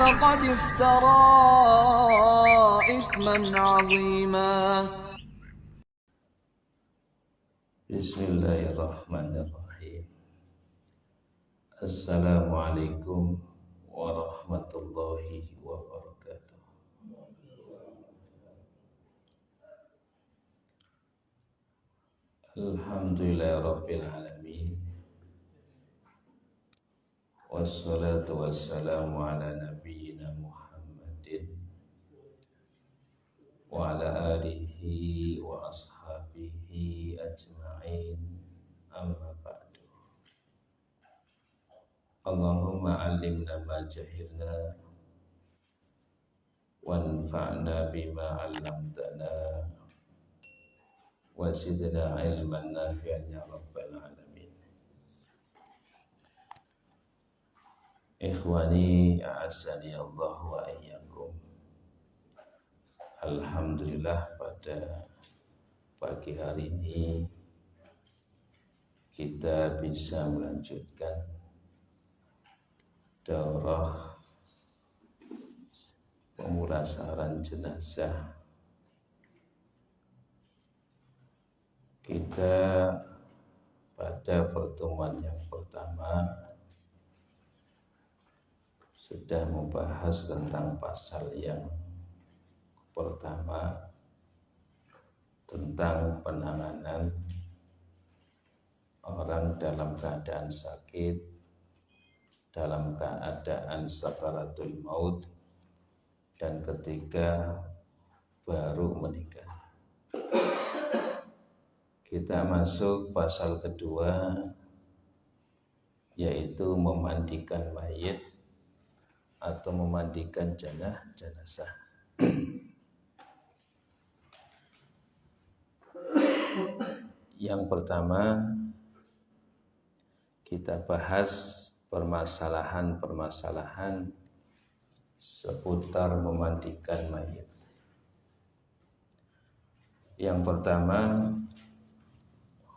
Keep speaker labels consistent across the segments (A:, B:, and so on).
A: فقد افترى إثما عظيما.
B: Bismillahirrahmanirrahim. Assalamualaikum warahmatullahi wabarakatuh. Alhamdulillahirabbil alamin. Wassalatu wassalamu ala nabiyyina Muhammadin wa ala alihi wa ashabihi ajma'in. Amma ba'du. Allahumma 'allimna ma jahilna wanfa'na bima 'allamtana wa zidna 'ilman nafi'an ya rabbal alamin. Ikhwani a'azzani Allah wa iyyakum. Alhamdulillah pada pagi hari ini kita bisa melanjutkan daurah pemulasaran jenazah. Kita pada pertemuan yang pertama sudah membahas tentang pasal yang pertama, tentang penanganan orang dalam keadaan sakit, dalam keadaan sakaratul maut, dan ketika baru menikah. Kita masuk pasal kedua, yaitu memandikan mayit atau memandikan jenazah. Yang pertama, kita bahas permasalahan-permasalahan seputar memandikan mayit. Yang pertama,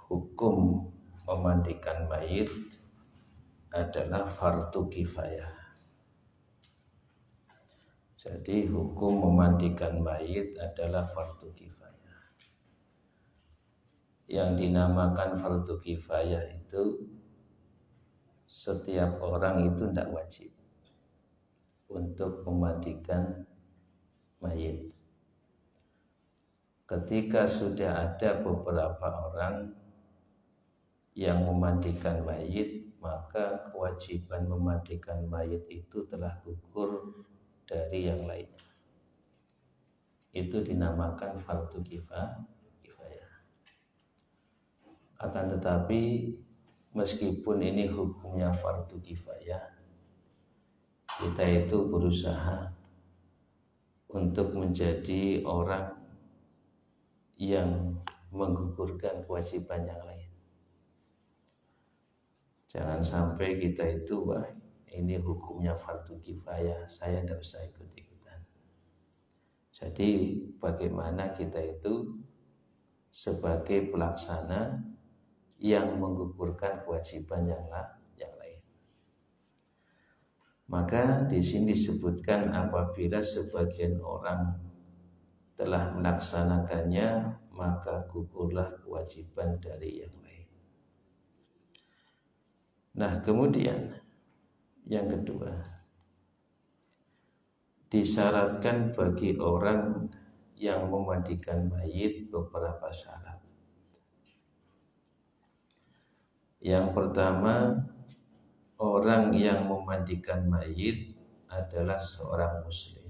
B: hukum memandikan mayit adalah fardu kifayah. Jadi hukum memandikan mayit adalah fardu kifayah. Yang dinamakan fardu kifayah itu setiap orang itu tidak wajib untuk memandikan mayit. Ketika sudah ada beberapa orang yang memandikan mayit, maka kewajiban memandikan mayit itu telah gugur dari yang lain. Itu dinamakan fardu kifayah. Akan tetapi meskipun ini hukumnya fardu kifayah, kita itu berusaha untuk menjadi orang yang menggugurkan kewajiban yang lain. Jangan sampai kita itu, wah ini hukumnya fardu kifayah, saya tidak usah ikut-ikutan. Jadi bagaimana kita itu sebagai pelaksana yang menggugurkan kewajiban yang lain. Maka di sini disebutkan apabila sebagian orang telah melaksanakannya, maka gugurlah kewajiban dari yang lain. Nah, kemudian yang kedua, disyaratkan bagi orang yang memandikan mayit beberapa syarat. Yang pertama, orang yang memandikan mayit adalah seorang muslim.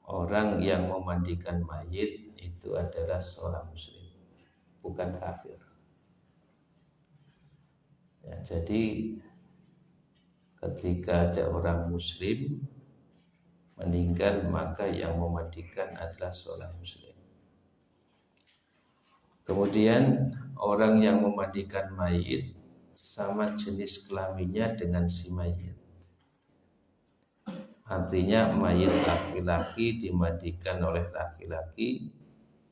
B: Orang yang memandikan mayit itu adalah seorang muslim, bukan kafir. Ya, jadi ketika ada orang muslim meninggal, maka yang memandikan adalah seorang muslim. Kemudian orang yang memandikan mayit sama jenis kelaminnya dengan si mayit. Artinya mayit laki-laki dimandikan oleh laki-laki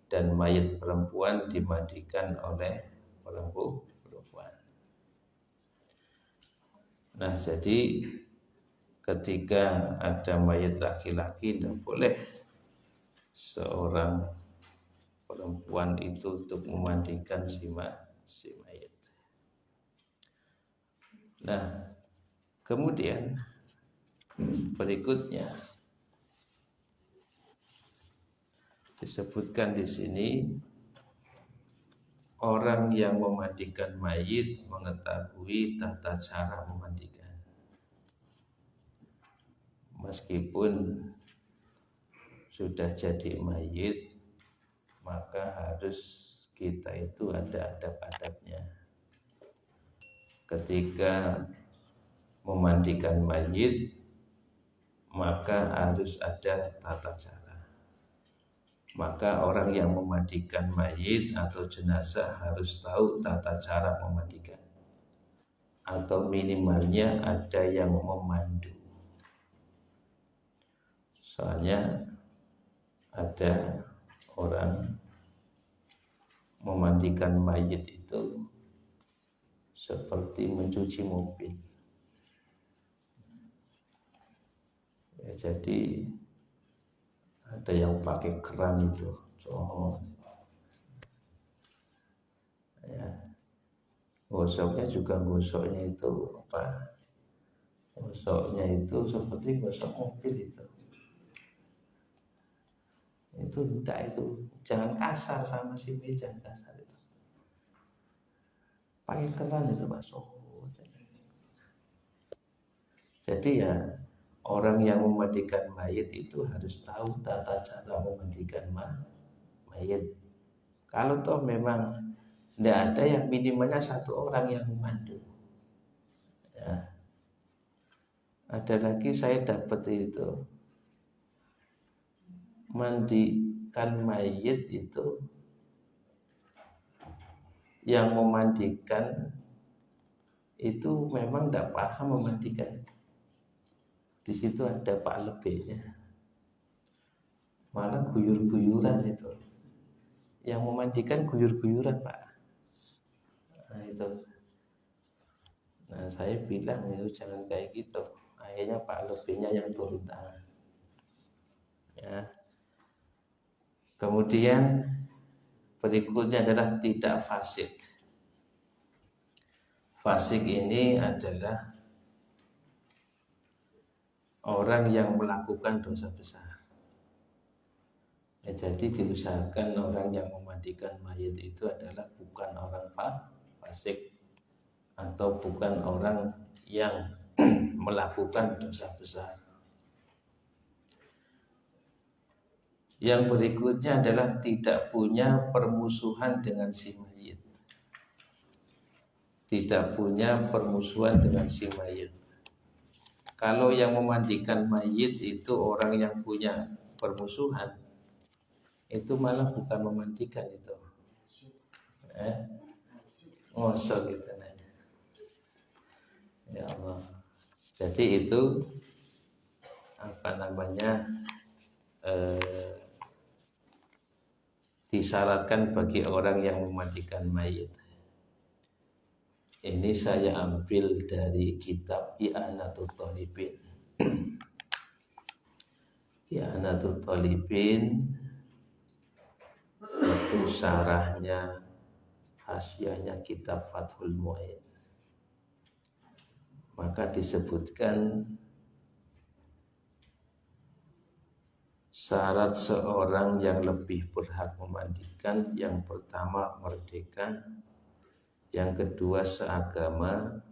B: dan mayit perempuan dimandikan oleh perempuan. Nah, jadi ketika ada mayat laki-laki tidak boleh seorang perempuan itu untuk memandikan si mayat. Nah, kemudian berikutnya disebutkan di sini orang yang memandikan mayit mengetahui tata cara memandikan. Meskipun sudah jadi mayit, maka harus kita itu ada adab-adabnya. Ketika memandikan mayit, maka harus ada tata cara. Maka orang yang memandikan mayit atau jenazah harus tahu tata cara memandikan. Atau minimalnya ada yang memandu. Soalnya ada orang memandikan mayit itu seperti mencuci mobil. Ya, jadi ada yang pakai keran itu, ya, gosoknya juga gosoknya itu apa? Gosoknya itu seperti gosok mobil itu. Itu tidak, itu jangan kasar sama si meja, kasar itu. Pakai keran itu masuk. Jadi ya orang yang memandikan mayit itu harus tahu tata cara memandikan mayit. Kalau toh memang tidak ada, yang minimalnya satu orang yang memandu. Ya. Ada lagi saya dapat itu, mandikan mayit itu yang memandikan itu memang tidak paham memandikan. Di situ ada Pak lebihnya, malah guyur-guyuran itu. Yang memandikan guyur-guyuran Pak. Nah itu. Nah saya bilang itu jangan kayak gitu. Akhirnya Pak lebihnya yang turun tangan. Ya. Kemudian berikutnya adalah tidak fasik. Fasik ini adalah orang yang melakukan dosa besar. Ya, jadi diusahakan orang yang memandikan mayit itu adalah bukan orang fasik atau bukan orang yang melakukan dosa besar. Yang berikutnya adalah tidak punya permusuhan dengan si mayit. Tidak punya permusuhan dengan si mayit. Kalau yang memandikan mayit itu orang yang punya permusuhan, itu malah bukan memandikan itu. Ngosok gitu nanya. Ya Allah. Jadi itu apa namanya? Disyaratkan bagi orang yang memandikan mayit. Ini saya ambil dari kitab I'anatul Talibin. I'anatul Talibin itu syarahnya, hasyiahnya kitab Fathul Mu'in. Maka disebutkan syarat seorang yang lebih berhak memandikan, yang pertama merdeka, yang kedua seagama,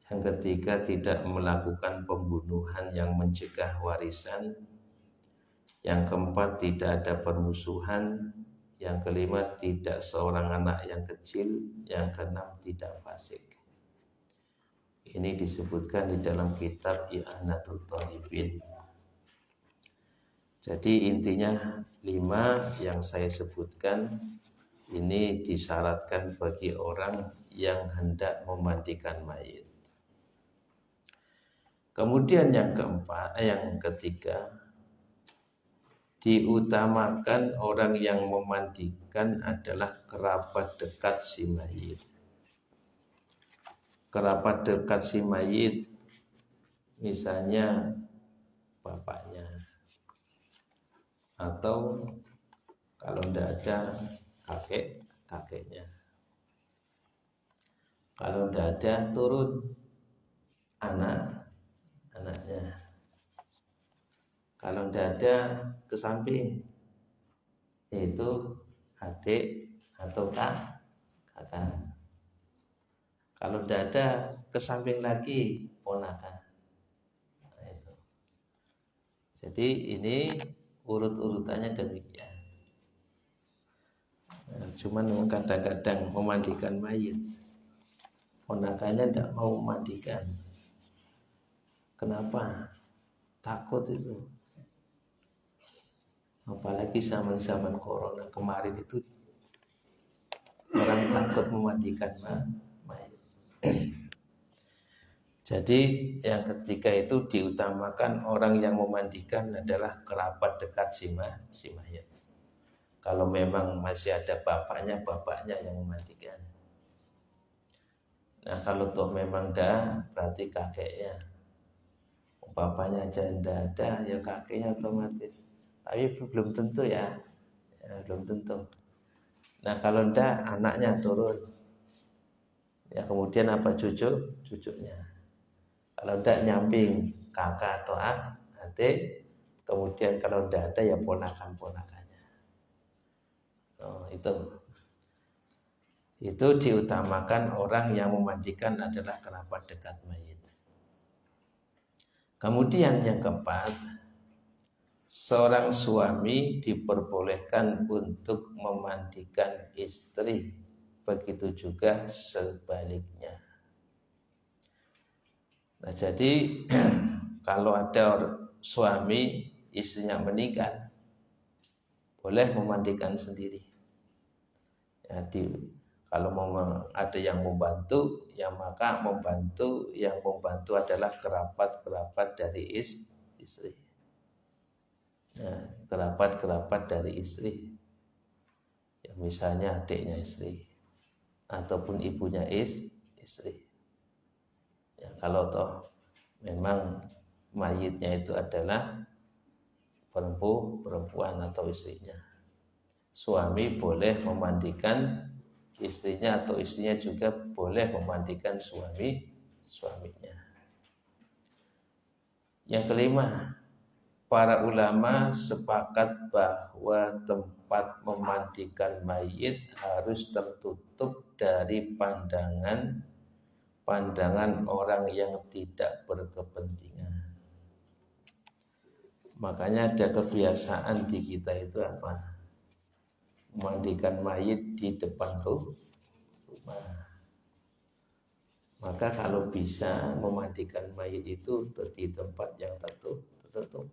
B: yang ketiga tidak melakukan pembunuhan yang mencegah warisan, yang keempat tidak ada permusuhan, yang kelima tidak seorang anak yang kecil, yang keenam tidak fasik. Ini disebutkan di dalam kitab I'anatul Talibin. Jadi intinya 5 yang saya sebutkan ini disyaratkan bagi orang yang hendak memandikan mayit. Kemudian yang ketiga, diutamakan orang yang memandikan adalah kerabat dekat si mayit. Kerabat dekat si mayit misalnya bapaknya, atau kalau tidak ada kakeknya. Kalau tidak ada turun anaknya. Kalau tidak ada ke samping, yaitu adik atau kakak. Kalau tidak ada ke samping lagi, ponakan. Nah, itu. Jadi ini urut-urutannya demikian. Nah, cuman kadang-kadang memandikan mayit, ponakannya tidak mau memandikan. Kenapa? Takut itu. Apalagi zaman-zaman corona kemarin itu, orang takut memandikan mayit. Jadi yang ketiga itu diutamakan orang yang memandikan adalah kerabat dekat si mayit. Kalau memang masih ada bapaknya yang memandikan. Nah kalau toh memang dah, berarti kakeknya. Bapaknya aja tidak ada, ya kakeknya otomatis. Tapi belum tentu ya, belum tentu. Nah kalau tidak, anaknya turun. Ya kemudian apa cucunya. Kalau tidak nyamping kakak atau adik, kemudian kalau tidak ada ya ponakannya. Oh, itu diutamakan orang yang memandikan adalah kerabat dekat mayit. Kemudian yang keempat, seorang suami diperbolehkan untuk memandikan istri, begitu juga sebaliknya. Nah jadi kalau ada suami istrinya meninggal, boleh memandikan sendiri. Jadi kalau ada yang membantu, ya maka yang membantu adalah kerabat dari istri. Nah, kerabat dari istri. Ya, misalnya adiknya istri ataupun ibunya istri. Ya, kalau toh memang mayitnya itu adalah perempuan atau istrinya, suami boleh memandikan istrinya atau istrinya juga boleh memandikan suaminya. Yang kelima, para ulama sepakat bahwa tempat memandikan mayit harus tertutup dari pandangan orang yang tidak berkepentingan. Makanya ada kebiasaan di kita itu apa? Memandikan mayit di depan rumah. Maka kalau bisa memandikan mayit itu di tempat yang tertutup.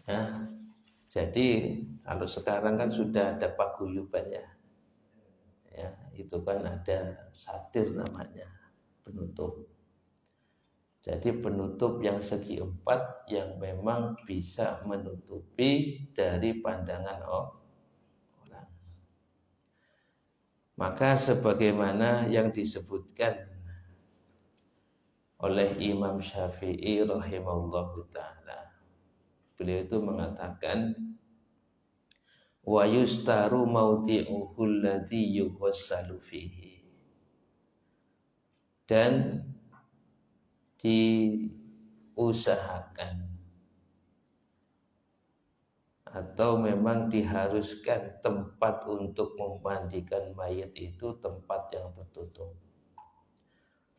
B: Ya, jadi kalau sekarang kan sudah ada paguyuban ya, itu kan ada satir namanya, penutup. Jadi penutup yang segi empat yang memang bisa menutupi dari pandangan orang. Maka sebagaimana yang disebutkan oleh Imam Syafi'i rahimahullahu ta'ala, beliau itu mengatakan, wa yustaru mawdi'uhu alladhi yughassalu fihi, dan diusahakan atau memang diharuskan tempat untuk memandikan mayit itu tempat yang tertutup.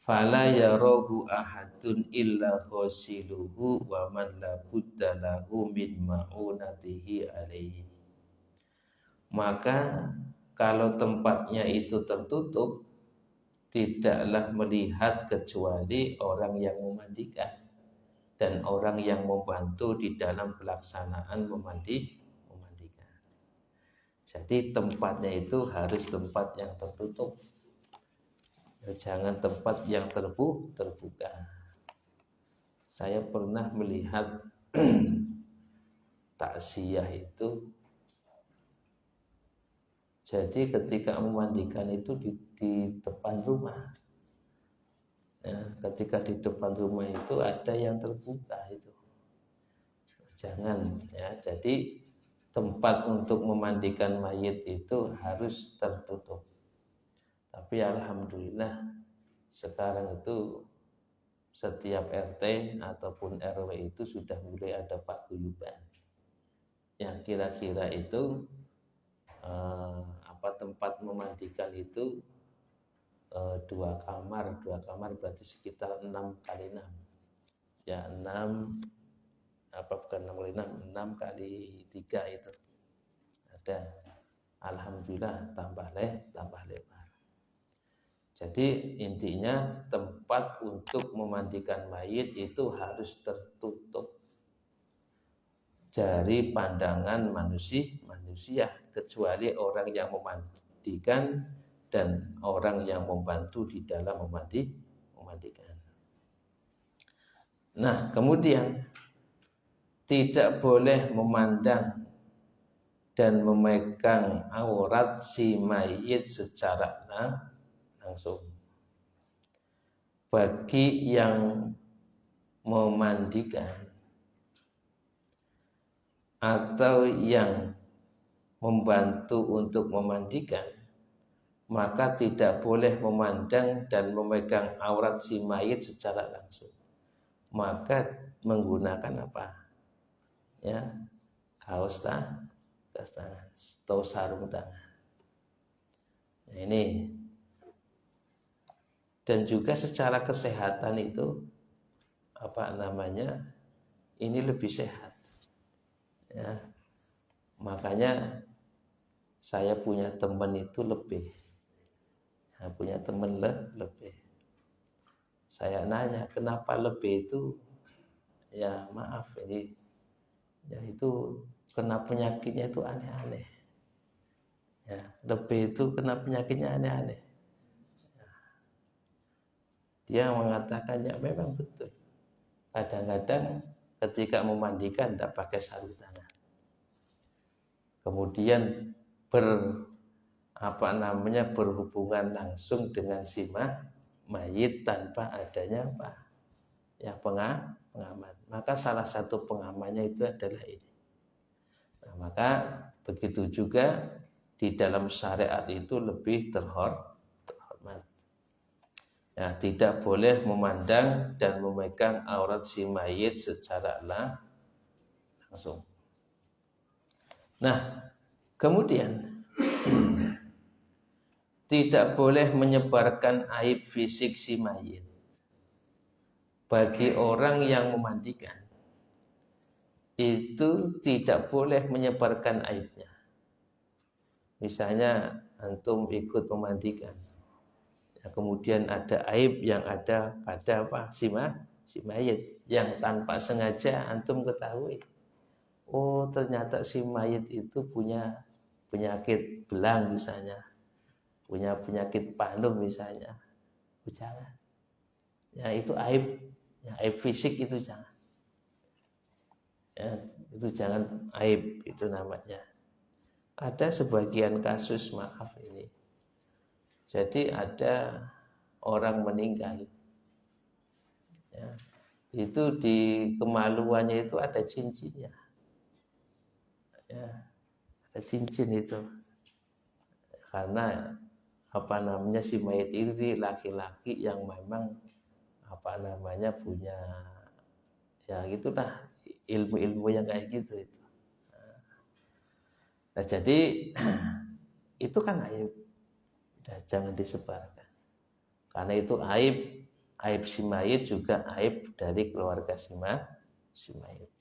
B: Fala yarahu ahadun illa ghasiluhu wa man la budda lahu min ma'unatihi alaihi. Maka kalau tempatnya itu tertutup, tidaklah melihat kecuali orang yang memandikan dan orang yang membantu di dalam pelaksanaan memandikan. Jadi tempatnya itu harus tempat yang tertutup, jangan tempat yang terbuka. Saya pernah melihat taksiyah itu, jadi ketika memandikan itu di depan rumah. Ya, ketika di depan rumah itu ada yang terbuka itu, jangan ya. Jadi tempat untuk memandikan mayit itu harus tertutup. Tapi alhamdulillah sekarang itu setiap RT ataupun RW itu sudah mulai ada paguyuban. Yang kira-kira itu tempat memandikan itu 2 kamar berarti sekitar 6x6 ya, 6 bukan 6x6, 6x3 itu ada. Alhamdulillah tambah lebar. Jadi intinya tempat untuk memandikan mayit itu harus tertutup dari pandangan manusia kecuali orang yang memandikan dan orang yang membantu di dalam memandikan. Nah, kemudian tidak boleh memandang dan memegang aurat si mayit secara langsung. Bagi yang memandikan atau yang membantu untuk memandikan, maka tidak boleh memandang dan memegang aurat si mayit secara langsung. Maka menggunakan apa? Ya, kaos tangan atau sarung tangan. Nah, ini. Dan juga secara kesehatan itu ini lebih sehat. Ya. Makanya saya punya teman itu lebih. Punya teman lebih. Saya nanya, kenapa lebih itu? Ya maaf, ini ya itu kena penyakitnya itu aneh-aneh. Ya, lebih itu kena penyakitnya aneh-aneh. Dia mengatakan ya memang betul. Kadang-kadang ketika memandikan tidak pakai sarung tangan. Kemudian berhubungan langsung dengan si mayit tanpa adanya pengaman. Maka salah satu pengamannya itu adalah ini. Nah, maka begitu juga di dalam syariat itu lebih terhormat. Ya, tidak boleh memandang dan memegang aurat si mayit secara langsung. Nah, kemudian tidak boleh menyebarkan aib fisik si mayit bagi orang yang memandikan. Itu tidak boleh menyebarkan aibnya. Misalnya antum ikut memandikan, ya, kemudian ada aib yang ada pada si mayit yang tanpa sengaja antum ketahui. Oh, ternyata si mayit itu punya penyakit belang misalnya, punya penyakit panuh misalnya. Jangan. Ya, itu aib, ya, aib fisik itu jangan. Ya, itu jangan aib itu namanya. Ada sebagian kasus, maaf ini. Jadi ada orang meninggal. Ya, itu di kemaluannya itu ada cincinnya. Ya, ada cincin itu. Karena si mayit ini laki-laki yang memang punya ya gitulah ilmu-ilmu yang kayak gitu itu. Nah, jadi itu kan aib. Jangan disebarkan. Karena itu aib si mayit juga aib dari keluarga si mayit.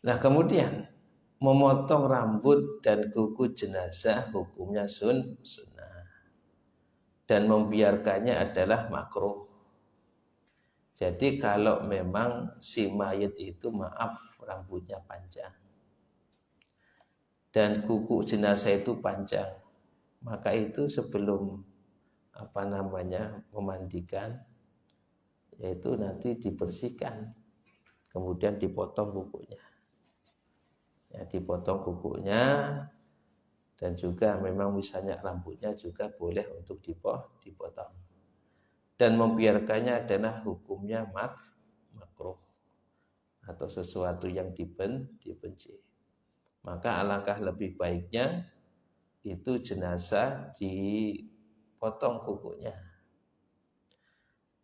B: Nah, kemudian memotong rambut dan kuku jenazah hukumnya sunnah. Dan membiarkannya adalah makruh. Jadi kalau memang si mayit itu rambutnya panjang dan kuku jenazah itu panjang, maka itu sebelum memandikan, yaitu nanti dibersihkan, kemudian dipotong kukunya. Ya, dipotong kukunya, dan juga memang misalnya rambutnya juga boleh untuk dipotong. dan membiarkannya adalah hukumnya makruh atau sesuatu yang dibenci. Maka alangkah lebih baiknya itu jenazah dipotong kukunya.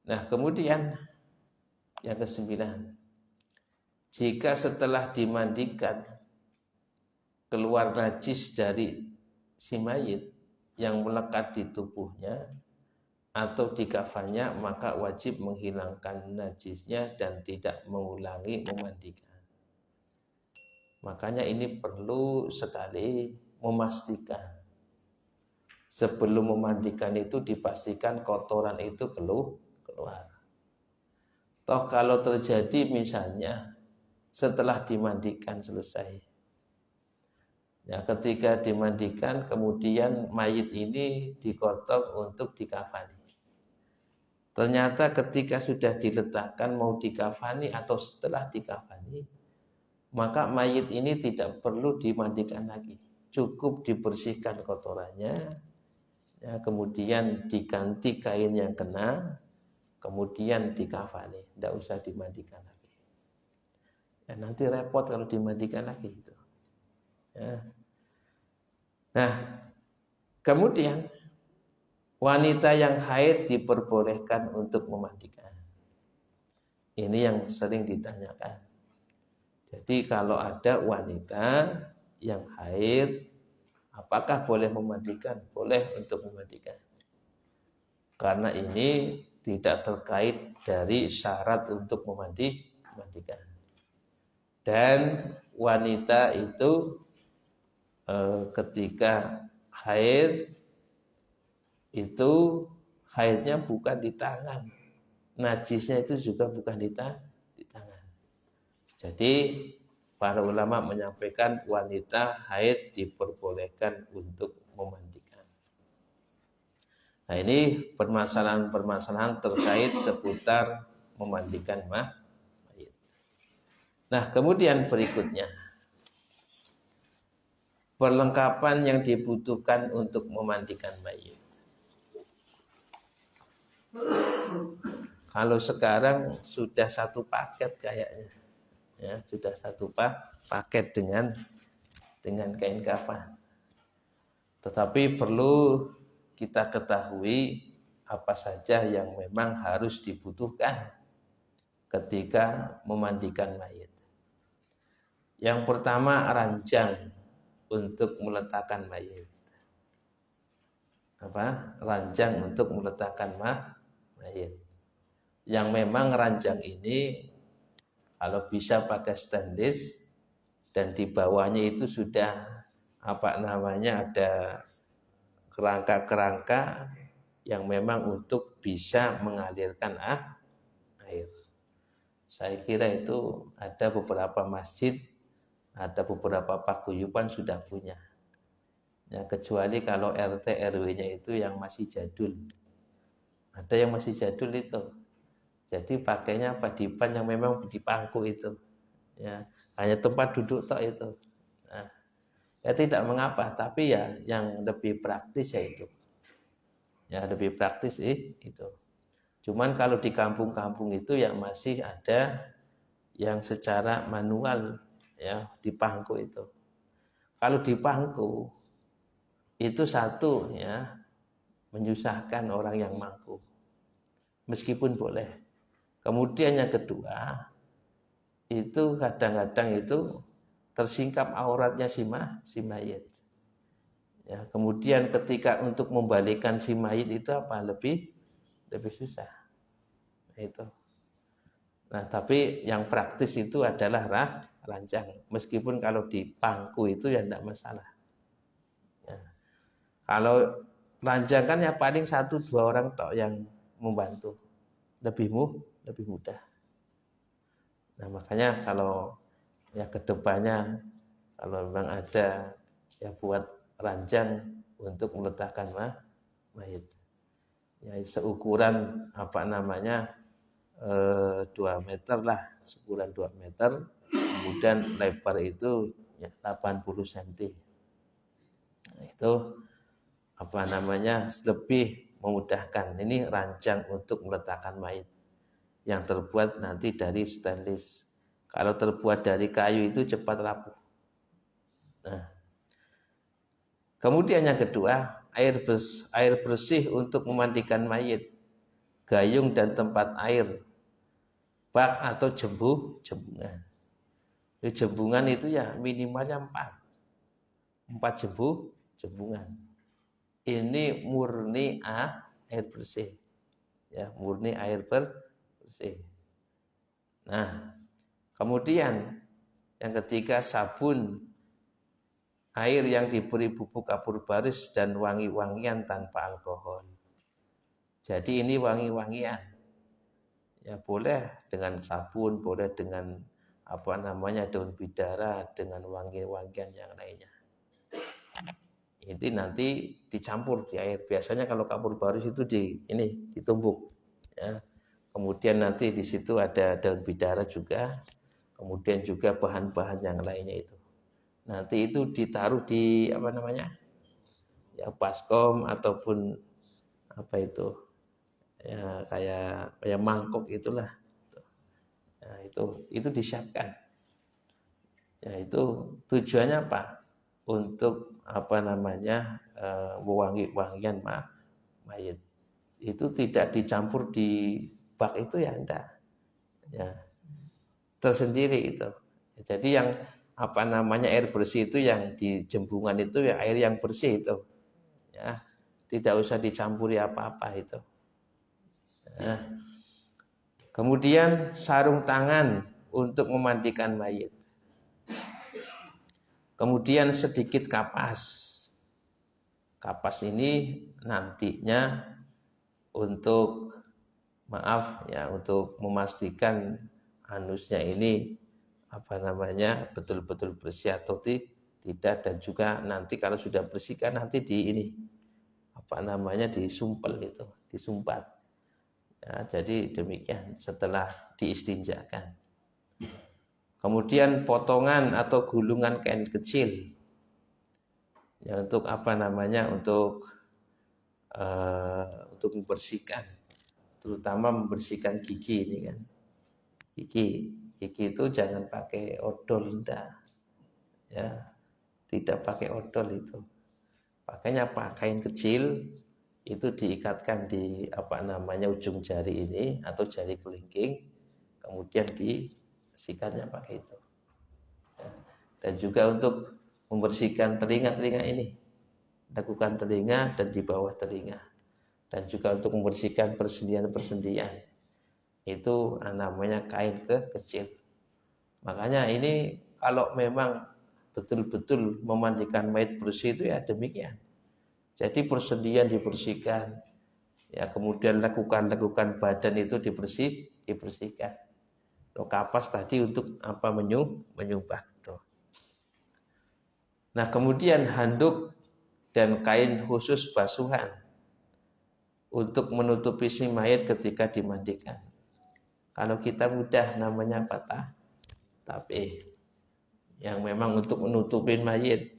B: Nah, kemudian yang kesembilan, jika setelah dimandikan keluar najis dari si mayit yang melekat di tubuhnya atau di kafannya, maka wajib menghilangkan najisnya dan tidak mengulangi memandikan. Makanya ini perlu sekali memastikan. Sebelum memandikan itu dipastikan kotoran itu keluar. Toh kalau terjadi misalnya setelah dimandikan selesai, ya ketika dimandikan kemudian mayit ini dikotok untuk dikafani. Ternyata ketika sudah diletakkan mau dikafani atau setelah dikafani, maka mayit ini tidak perlu dimandikan lagi. Cukup dibersihkan kotorannya, ya, kemudian diganti kain yang kena, kemudian dikafani, tidak usah dimandikan lagi. Ya, nanti repot kalau dimandikan lagi itu. Ya. Nah, kemudian wanita yang haid diperbolehkan untuk memandikan. Ini yang sering ditanyakan. Jadi kalau ada wanita yang haid, apakah boleh memandikan? Boleh untuk memandikan. Karena ini tidak terkait dari syarat untuk memandikan. Dan wanita itu ketika haid itu haidnya bukan di tangan, najisnya itu juga bukan di tangan. Jadi para ulama menyampaikan wanita haid diperbolehkan untuk memandikan. Nah, ini permasalahan-permasalahan terkait seputar memandikan mayit. Nah, kemudian berikutnya, perlengkapan yang dibutuhkan untuk memandikan mayit. Kalau sekarang sudah satu paket kayaknya, ya sudah satu paket dengan kain kafan. Tetapi perlu kita ketahui apa saja yang memang harus dibutuhkan ketika memandikan mayit. Yang pertama, ranjang untuk meletakkan mayit. Ranjang untuk meletakkan mayit. Yang memang ranjang ini kalau bisa pakai stainless dan di bawahnya itu sudah ada kerangka-kerangka yang memang untuk bisa mengalirkan air. Saya kira itu ada beberapa masjid, ada beberapa paguyuban sudah punya. Ya, kecuali kalau RT RW-nya itu yang masih jadul. Ada yang masih jadul itu. Jadi pakainya padipan yang memang dipangku itu. Ya, hanya tempat duduk tok itu. Nah, ya tidak mengapa, tapi ya yang lebih praktis ya itu. Ya lebih praktis itu. Cuman kalau di kampung-kampung itu yang masih ada yang secara manual ya dipangku itu. Kalau dipangku itu satu ya menyusahkan orang yang mangku. Meskipun boleh. Kemudian yang kedua itu kadang-kadang itu tersingkap auratnya si mayit. Ya, kemudian ketika untuk membalikkan si mayit itu lebih susah. Nah, itu. Nah, tapi yang praktis itu adalah ranjang. Meskipun kalau di pangku itu ya tidak masalah. Ya. Kalau ranjang kan ya paling 1-2 orang tok yang membantu. Lebih mudah. Nah, makanya kalau ya kedepannya kalau memang ada ya buat ranjang untuk meletakkan mayit. Ya seukuran 2 meter lah, seukuran 2 meter, kemudian lebar itu ya 80 cm. Nah, itu lebih memudahkan. Ini ranjang untuk meletakkan mayit yang terbuat nanti dari stainless. Kalau terbuat dari kayu itu cepat rapuh. Nah, kemudian yang kedua, air bersih untuk memandikan mayit, gayung dan tempat air, bak atau jembungan. Jembungan itu ya minimalnya 4 jembungan. Ini murni air bersih, ya murni air bersih. Nah, kemudian yang ketiga, sabun air yang diberi bubuk kapur baris dan wangi-wangian tanpa alkohol. Jadi ini wangi-wangian, ya boleh dengan sabun, boleh dengan daun bidara, dengan wangi-wangian yang lainnya. Ini nanti dicampur di air. Biasanya kalau kapur baris itu ditumbuk, ya. Kemudian nanti di situ ada daun bidara juga, kemudian juga bahan-bahan yang lainnya itu. Nanti itu ditaruh di ya baskom ataupun ya kayak mangkok itulah. Nah, itu disiapkan. Ya itu tujuannya apa? Untuk wangian mayit. Itu tidak dicampur di bak itu ya enggak. Ya. Tersendiri itu. Jadi yang air bersih itu yang di jembungan itu ya air yang bersih itu. Ya. Tidak usah dicampuri apa-apa itu. Ya. Kemudian sarung tangan untuk memandikan mayit. Kemudian sedikit kapas. Kapas ini nantinya untuk untuk memastikan anusnya ini betul-betul bersih atau tidak, dan juga nanti kalau sudah bersihkan nanti disumpat. Ya, jadi demikian setelah diistinjakan. Kemudian potongan atau gulungan kain kecil, ya untuk untuk membersihkan, terutama membersihkan gigi ini kan. Gigi itu jangan pakai odol, ya, tidak pakai odol itu. Pakainya kain kecil itu diikatkan di ujung jari ini atau jari kelingking, kemudian sikatnya pakai itu. Ya. Dan juga untuk membersihkan telinga ini, lakukan telinga dan di bawah telinga, dan juga untuk membersihkan persendian itu kain kecil. Makanya ini kalau memang betul-betul memandikan mayit bersih itu ya demikian. Jadi persendian dibersihkan, ya kemudian lakukan badan itu dibersihkan. Kapas tadi untuk menyumpah. Nah, kemudian handuk dan kain khusus basuhan untuk menutupi si mayit ketika dimandikan. Kalau kita mudah namanya patah tapi yang memang untuk menutupin mayit.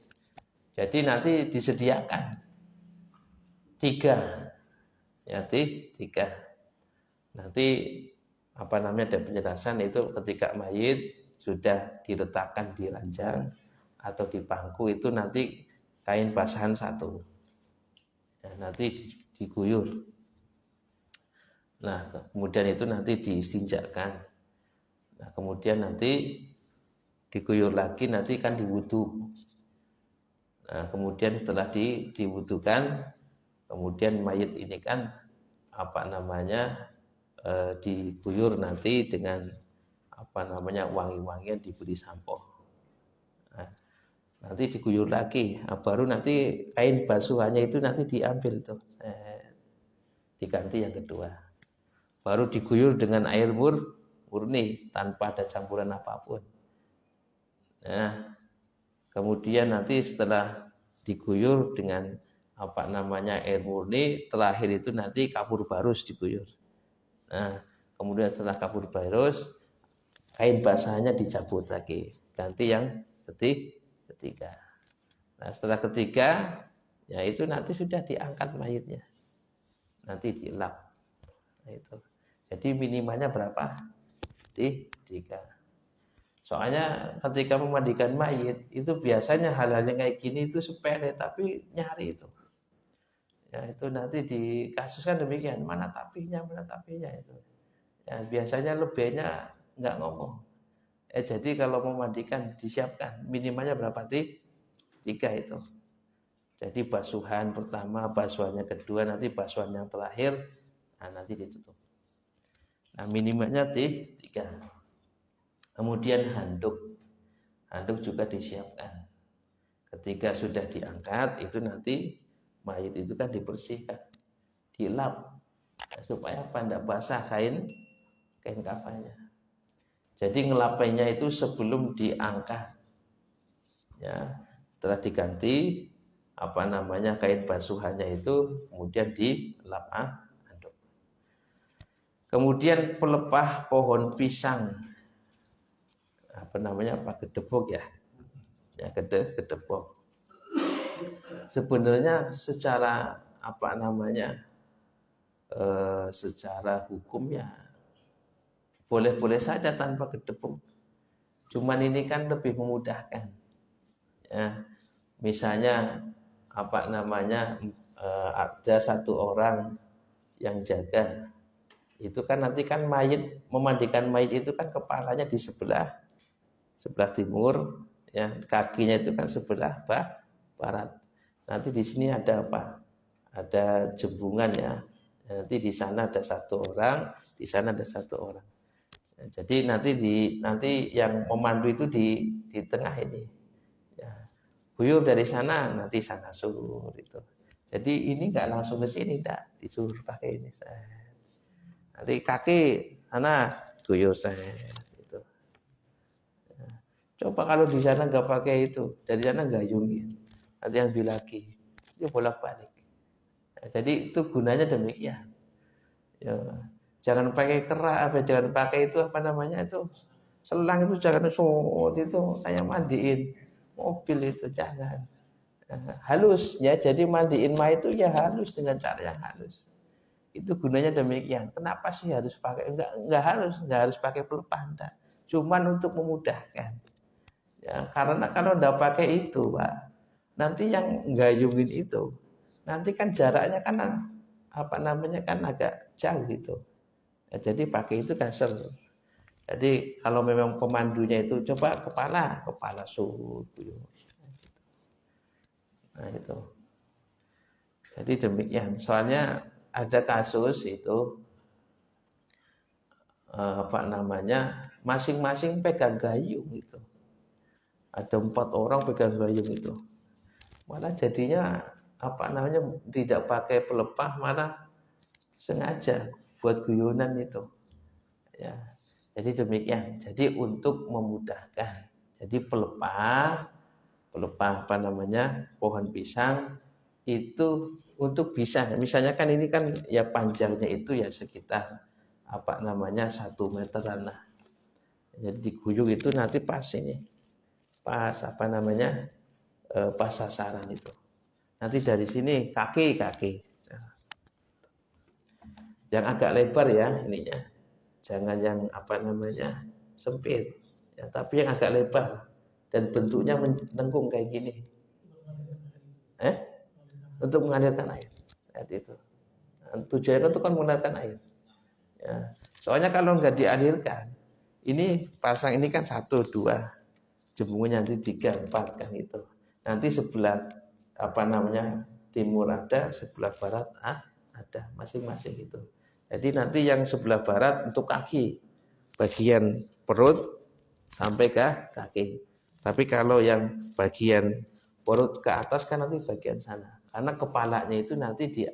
B: Jadi nanti disediakan 3. Ya, 3. Nanti ada penjelasan itu ketika mayit sudah diletakkan di ranjang atau di bangku itu nanti kain basahan 1. Ya, nanti diguyur. Nah, kemudian itu nanti diistinjakan. Nah, kemudian nanti diguyur lagi, nanti kan diwudu. Nah, kemudian setelah diwudukan, kemudian mayit ini kan diguyur nanti dengan wangi-wangian, diberi sampo. Nah, nanti diguyur lagi, baru nanti kain basuhannya itu nanti diambil tuh, diganti yang kedua. Baru diguyur dengan air murni tanpa ada campuran apapun. Nah, kemudian nanti setelah diguyur dengan air murni, terakhir itu nanti kapur barus diguyur. Nah, kemudian setelah kapur barus, kain basahannya dicabut lagi, ganti yang ketiga. Nah, setelah ketiga, ya itu nanti sudah diangkat mayitnya. nanti dilap. Nah, itu. Jadi minimalnya berapa? 3. Soalnya ketika memandikan mayit itu biasanya hal-hal yang kayak gini itu sepele tapi nyari itu. Ya itu nanti di kasus kan demikian, mana tapinya itu. Ya biasanya lebihnya nggak ngomong. Jadi kalau memandikan disiapkan minimalnya berapa? 3 itu. Jadi basuhan pertama, basuhan yang kedua, nanti basuhan yang terakhir, nah nanti ditutup. Nah minimalnya 3. Kemudian handuk juga disiapkan. Ketika sudah diangkat, itu nanti mayit itu kan dibersihkan, dilap supaya apa? Tidak basah kain kafannya. Jadi ngelapainya itu sebelum diangkat, ya. Setelah diganti kain basuhannya itu, kemudian dilap handuk. Kemudian pelepah pohon pisang, gedebok ya, gedebok. Sebenarnya secara secara hukum ya boleh-boleh saja tanpa gedebok. Cuman ini kan lebih memudahkan. Ya, misalnya ada satu orang yang jaga. Itu kan nanti kan memandikan mayit itu kan kepalanya di sebelah timur, ya, kakinya itu kan sebelah barat. Nanti di sini ada Ada jembungan ya. Nanti di sana ada satu orang, di sana ada satu orang. Jadi nanti yang memandu itu di tengah ini. Ya. Buyur dari sana, nanti sana suruh itu. Jadi ini nggak langsung ke sini, tidak disuruh pakai ini. Nanti kaki sana guyur saya. Gitu. Ya. Coba kalau di sana nggak pakai itu, dari sana gayungin. Nanti ambil lagi, dia bolak-balik. Ya, jadi itu gunanya demikian. Ya. Jangan pakai kerak, jangan pakai itu itu selang itu jangan itu kayak mandiin mobil itu jangan. Halus ya, jadi mandiin mayit itu ya halus dengan cara yang halus. Itu gunanya demikian. Kenapa sih harus pakai? Enggak harus pakai pelepah, enggak. Cuman untuk memudahkan. Ya, karena kalau enggak pakai itu, Pak, nanti yang gayungin itu, nanti kan jaraknya kan kan agak jauh gitu. Ya, jadi pakai itu kan seru. Jadi kalau memang pemandunya itu coba kepala suruh. Nah itu. Jadi demikian. Soalnya ada kasus itu masing-masing pegang gayung itu. Ada 4 orang pegang gayung itu. Malah jadinya tidak pakai pelepah, malah sengaja buat guyonan itu. Ya. Jadi demikian. Jadi untuk memudahkan. Jadi pelepah pohon pisang itu untuk bisa, misalnya kan ini kan ya panjangnya itu ya sekitar 1 meteran lah. Jadi diguyur itu nanti pas pas sasaran itu. Nanti dari sini kaki. Yang agak lebar ya ininya. Jangan yang sempit. Ya, tapi yang agak lebar dan bentuknya melengkung kayak gini. Untuk mengalirkan air. Itu. Tujuannya itu kan mengalirkan air. Ya. Soalnya kalau nggak dialirkan, ini pasang ini kan 1, 2, jembungnya nanti 3, 4 kan itu. Nanti sebelah timur ada, sebelah barat ada, masing-masing itu. Jadi nanti yang sebelah barat untuk kaki, bagian perut sampai ke kaki. Tapi kalau yang bagian perut ke atas kan nanti bagian sana. Karena kepalanya itu nanti di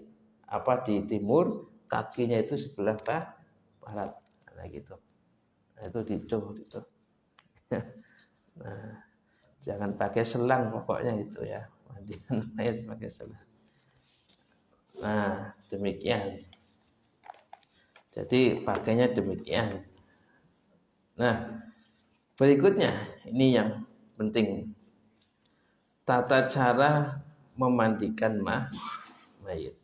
B: timur, kakinya itu sebelah barat. Nah gitu. Nah, itu dicuh itu. Nah, jangan pakai selang pokoknya itu ya. Mandikan mayat pakai selang. Nah, demikian. Jadi pakainya demikian. Nah, berikutnya ini yang penting. Tata cara memandikan mayit.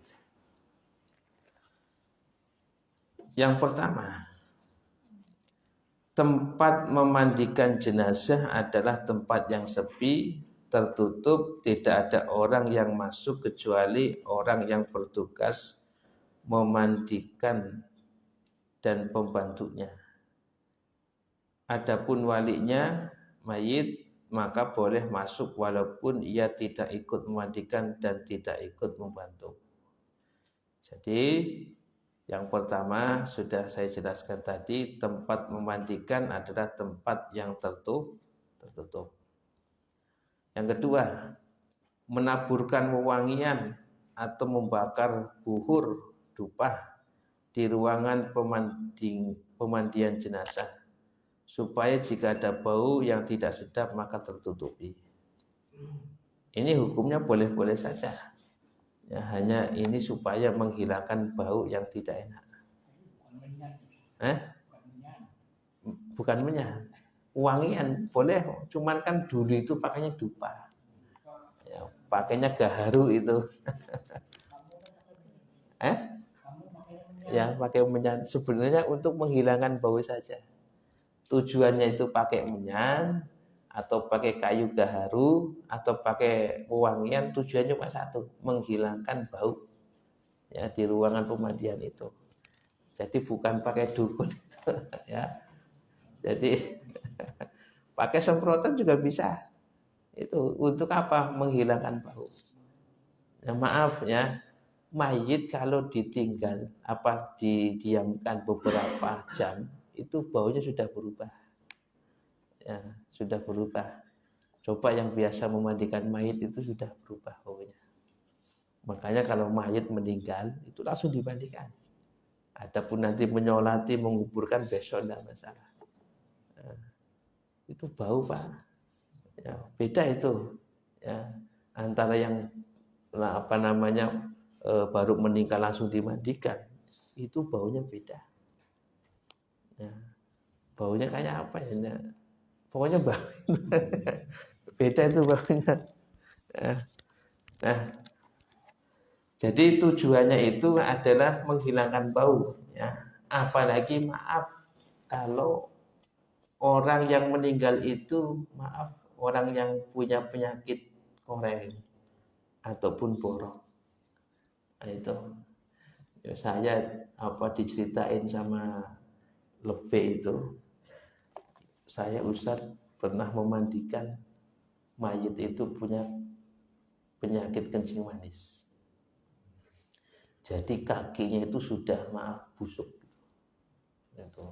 B: Yang pertama, tempat memandikan jenazah adalah tempat yang sepi, tertutup, tidak ada orang yang masuk kecuali orang yang bertugas memandikan dan pembantunya. Adapun walinya mayit maka boleh masuk walaupun ia tidak ikut memandikan dan tidak ikut membantu. Jadi yang pertama sudah saya jelaskan tadi, tempat memandikan adalah tempat yang tertutup. Yang kedua, menaburkan wewangian atau membakar buhur dupa di ruangan pemandian jenazah, supaya jika ada bau yang tidak sedap maka tertutupi. Ini hukumnya boleh-boleh saja. Ya, hanya ini supaya menghilangkan bau yang tidak enak. Bukan menyan. Wangian boleh, cuman kan dulu itu pakainya dupa. Ya, pakainya gaharu itu. Ya, pakai menyan. Sebenarnya untuk menghilangkan bau saja. Tujuannya itu pakai menyan atau pakai kayu gaharu atau pakai wewangian, tujuannya cuma satu, menghilangkan bau ya di ruangan pemandian itu. Jadi bukan pakai dukun itu, ya. Jadi pakai semprotan juga bisa. Itu untuk apa? Menghilangkan bau. Ya, maaf ya, mayit kalau ditinggal didiamkan beberapa jam itu baunya sudah berubah. Ya, sudah berubah. Coba yang biasa memandikan mayit itu sudah berubah baunya. Makanya kalau mayit meninggal itu langsung dimandikan. Adapun nanti menyolati, menguburkan besok tidak masalah. Nah, itu bau Pak. Ya, beda itu. Ya, antara yang baru meninggal langsung dimandikan, itu baunya beda. Ya, baunya kayak apa ya? Pokoknya bau beda itu baunya. Nah, jadi tujuannya itu adalah menghilangkan bau. Ya, apalagi maaf kalau orang yang meninggal itu orang yang punya penyakit koreng ataupun borok. Nah, itu ya, saya diceritain sama Lebe itu. Saya Ustadz pernah memandikan mayit itu punya penyakit kencing manis. Jadi kakinya itu sudah busuk. Gitu.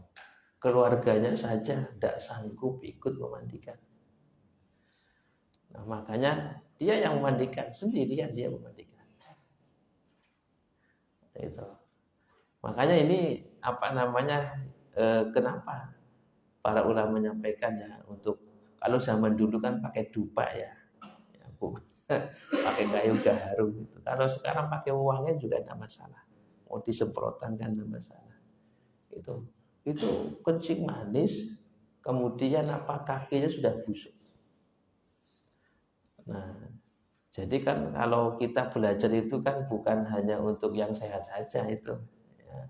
B: Keluarganya saja tidak sanggup ikut memandikan. Nah, makanya dia yang memandikan, sendirian dia memandikan. Itu. Makanya ini kenapa para ulama menyampaikan ya, untuk kalau zaman dulu kan pakai dupa ya pakai kayu gaharu gitu. Kalau sekarang pakai wewangian juga tidak masalah, mau disemprotan kan tidak masalah. Itu kencing manis, kemudian kakinya sudah busuk. Nah, jadi kan kalau kita belajar itu kan bukan hanya untuk yang sehat saja itu. Ya.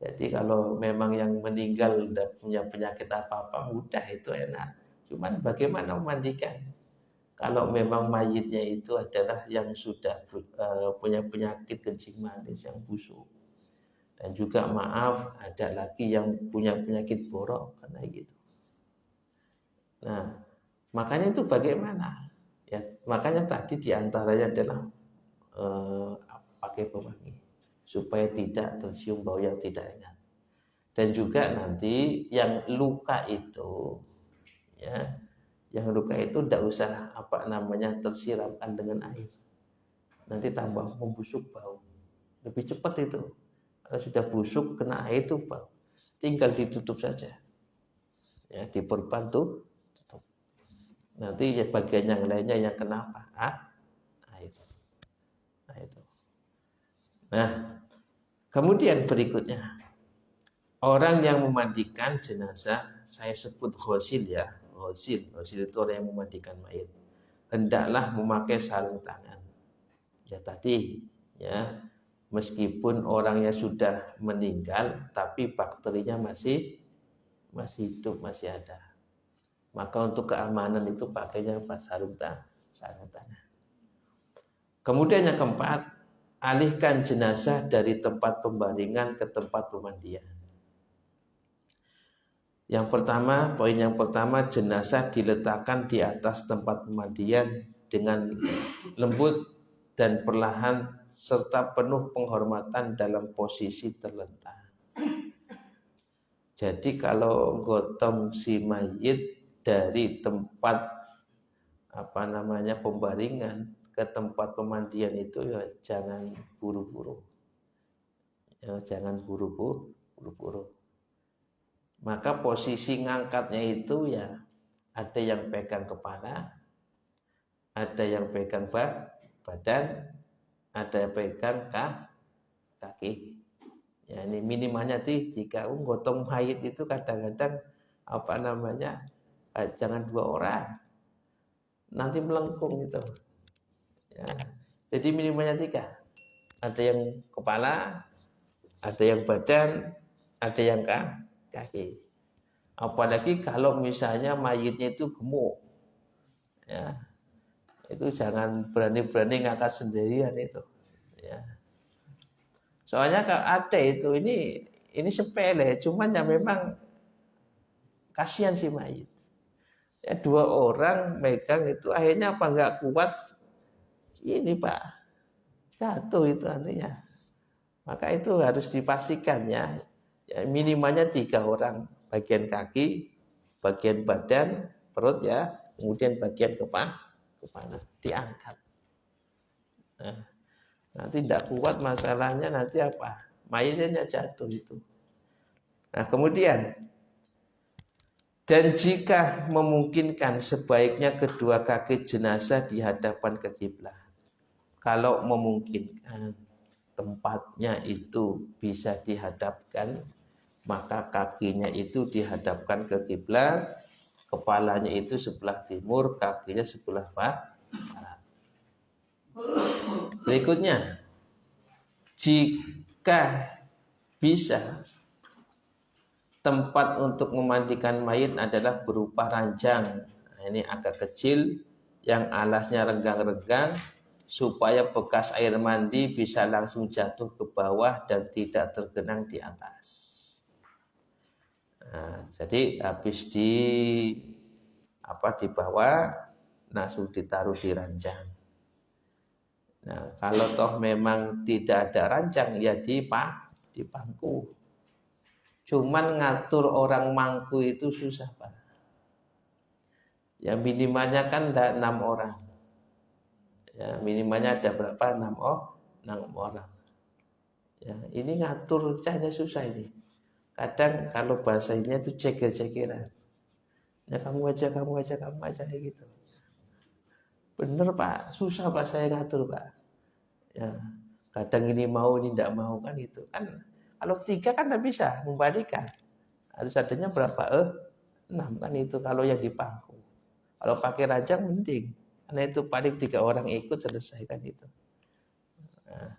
B: Jadi kalau memang yang meninggal tidak punya penyakit apa-apa, mudah itu enak. Cuman bagaimana memandikan? Kalau memang mayitnya itu adalah yang sudah punya penyakit kencing manis yang busuk. Dan juga maaf, ada lagi yang punya penyakit borok karena gitu. Nah, makanya itu bagaimana? Ya, makanya tadi diantaranya adalah pakai pewangi supaya tidak tercium bau yang tidak enak. Dan juga nanti yang luka itu, ya, yang luka itu tidak usah tersiramkan dengan air. Nanti tambah membusuk bau. Lebih cepat itu. Kalau sudah busuk kena air itu bau. Tinggal ditutup saja. Ya, diperban tutup. Nanti ya bagian yang lainnya yang kenapa? Itu. Nah, itu. Nah, kemudian berikutnya, orang yang memandikan jenazah, saya sebut ghusil ya. Ghusil itu orang yang memandikan mayit. Hendaklah memakai sarung tangan. Ya tadi, ya. Meskipun orangnya sudah meninggal, tapi bakterinya masih hidup, masih ada. Maka untuk keamanan itu pakainya sarung tangan. Kemudian yang keempat, alihkan jenazah dari tempat pembaringan ke tempat pemandian. Poin yang pertama, jenazah diletakkan di atas tempat pemandian dengan lembut dan perlahan serta penuh penghormatan dalam posisi terlentang. Jadi kalau gotong si mayit dari tempat pembaringan ke tempat pemandian itu ya jangan buru-buru. Ya, jangan buru-buru. Maka posisi ngangkatnya itu ya ada yang pegang kepala, ada yang pegang badan, ada yang pegang kaki. Ya, ini minimalnya jika gotong mayit itu kadang-kadang jangan 2 orang, nanti melengkung itu. Ya, jadi minimalnya 3. Ada yang kepala, ada yang badan, ada yang kaki. Apalagi kalau misalnya mayitnya itu gemuk, ya, itu jangan berani-berani ngangkat sendirian itu. Ya. Soalnya kalau ada itu ini sepele, cuman ya memang kasihan si mayit. Ya 2 orang megang itu akhirnya nggak kuat, ini Pak, jatuh itu artinya. Maka itu harus dipastikan ya minimalnya 3 orang, bagian kaki, bagian badan, perut ya, kemudian bagian kepala diangkat. Nah, nanti tidak kuat masalahnya nanti mayitnya jatuh itu. Nah kemudian, dan jika memungkinkan sebaiknya kedua kaki jenazah di hadapan ke kiblat. Kalau memungkinkan tempatnya itu bisa dihadapkan, maka kakinya itu dihadapkan ke kiblat, kepalanya itu sebelah timur, kakinya sebelah barat. Berikutnya, jika bisa, tempat untuk memandikan mayit adalah berupa ranjang. Nah, ini agak kecil, yang alasnya renggang-renggang, supaya bekas air mandi bisa langsung jatuh ke bawah dan tidak tergenang di atas. Nah, jadi habis dibawa, langsung ditaruh di ranjang. Nah, kalau toh memang tidak ada ranjang, ya di pangku. Cuman ngatur orang mangku itu susah, Pak. Ya minimalnya kan ada 6 orang. Ya minimalnya ada berapa? 6 orang. Ya, ini ngatur caranya susah ini. Kadang kalau bahasanya itu ceger-cegeran. Ya kamu aja kayak gitu. Bener Pak, susah Pak saya ngatur Pak. Ya, kadang ini mau, ini tidak mau kan itu kan. Kalau 3 kan tidak bisa membalikan. Harus adanya berapa? 6 kan itu kalau yang di pangku. Kalau pakai ranjang mending. Karena itu paling 3 orang ikut selesai kan itu. Nah,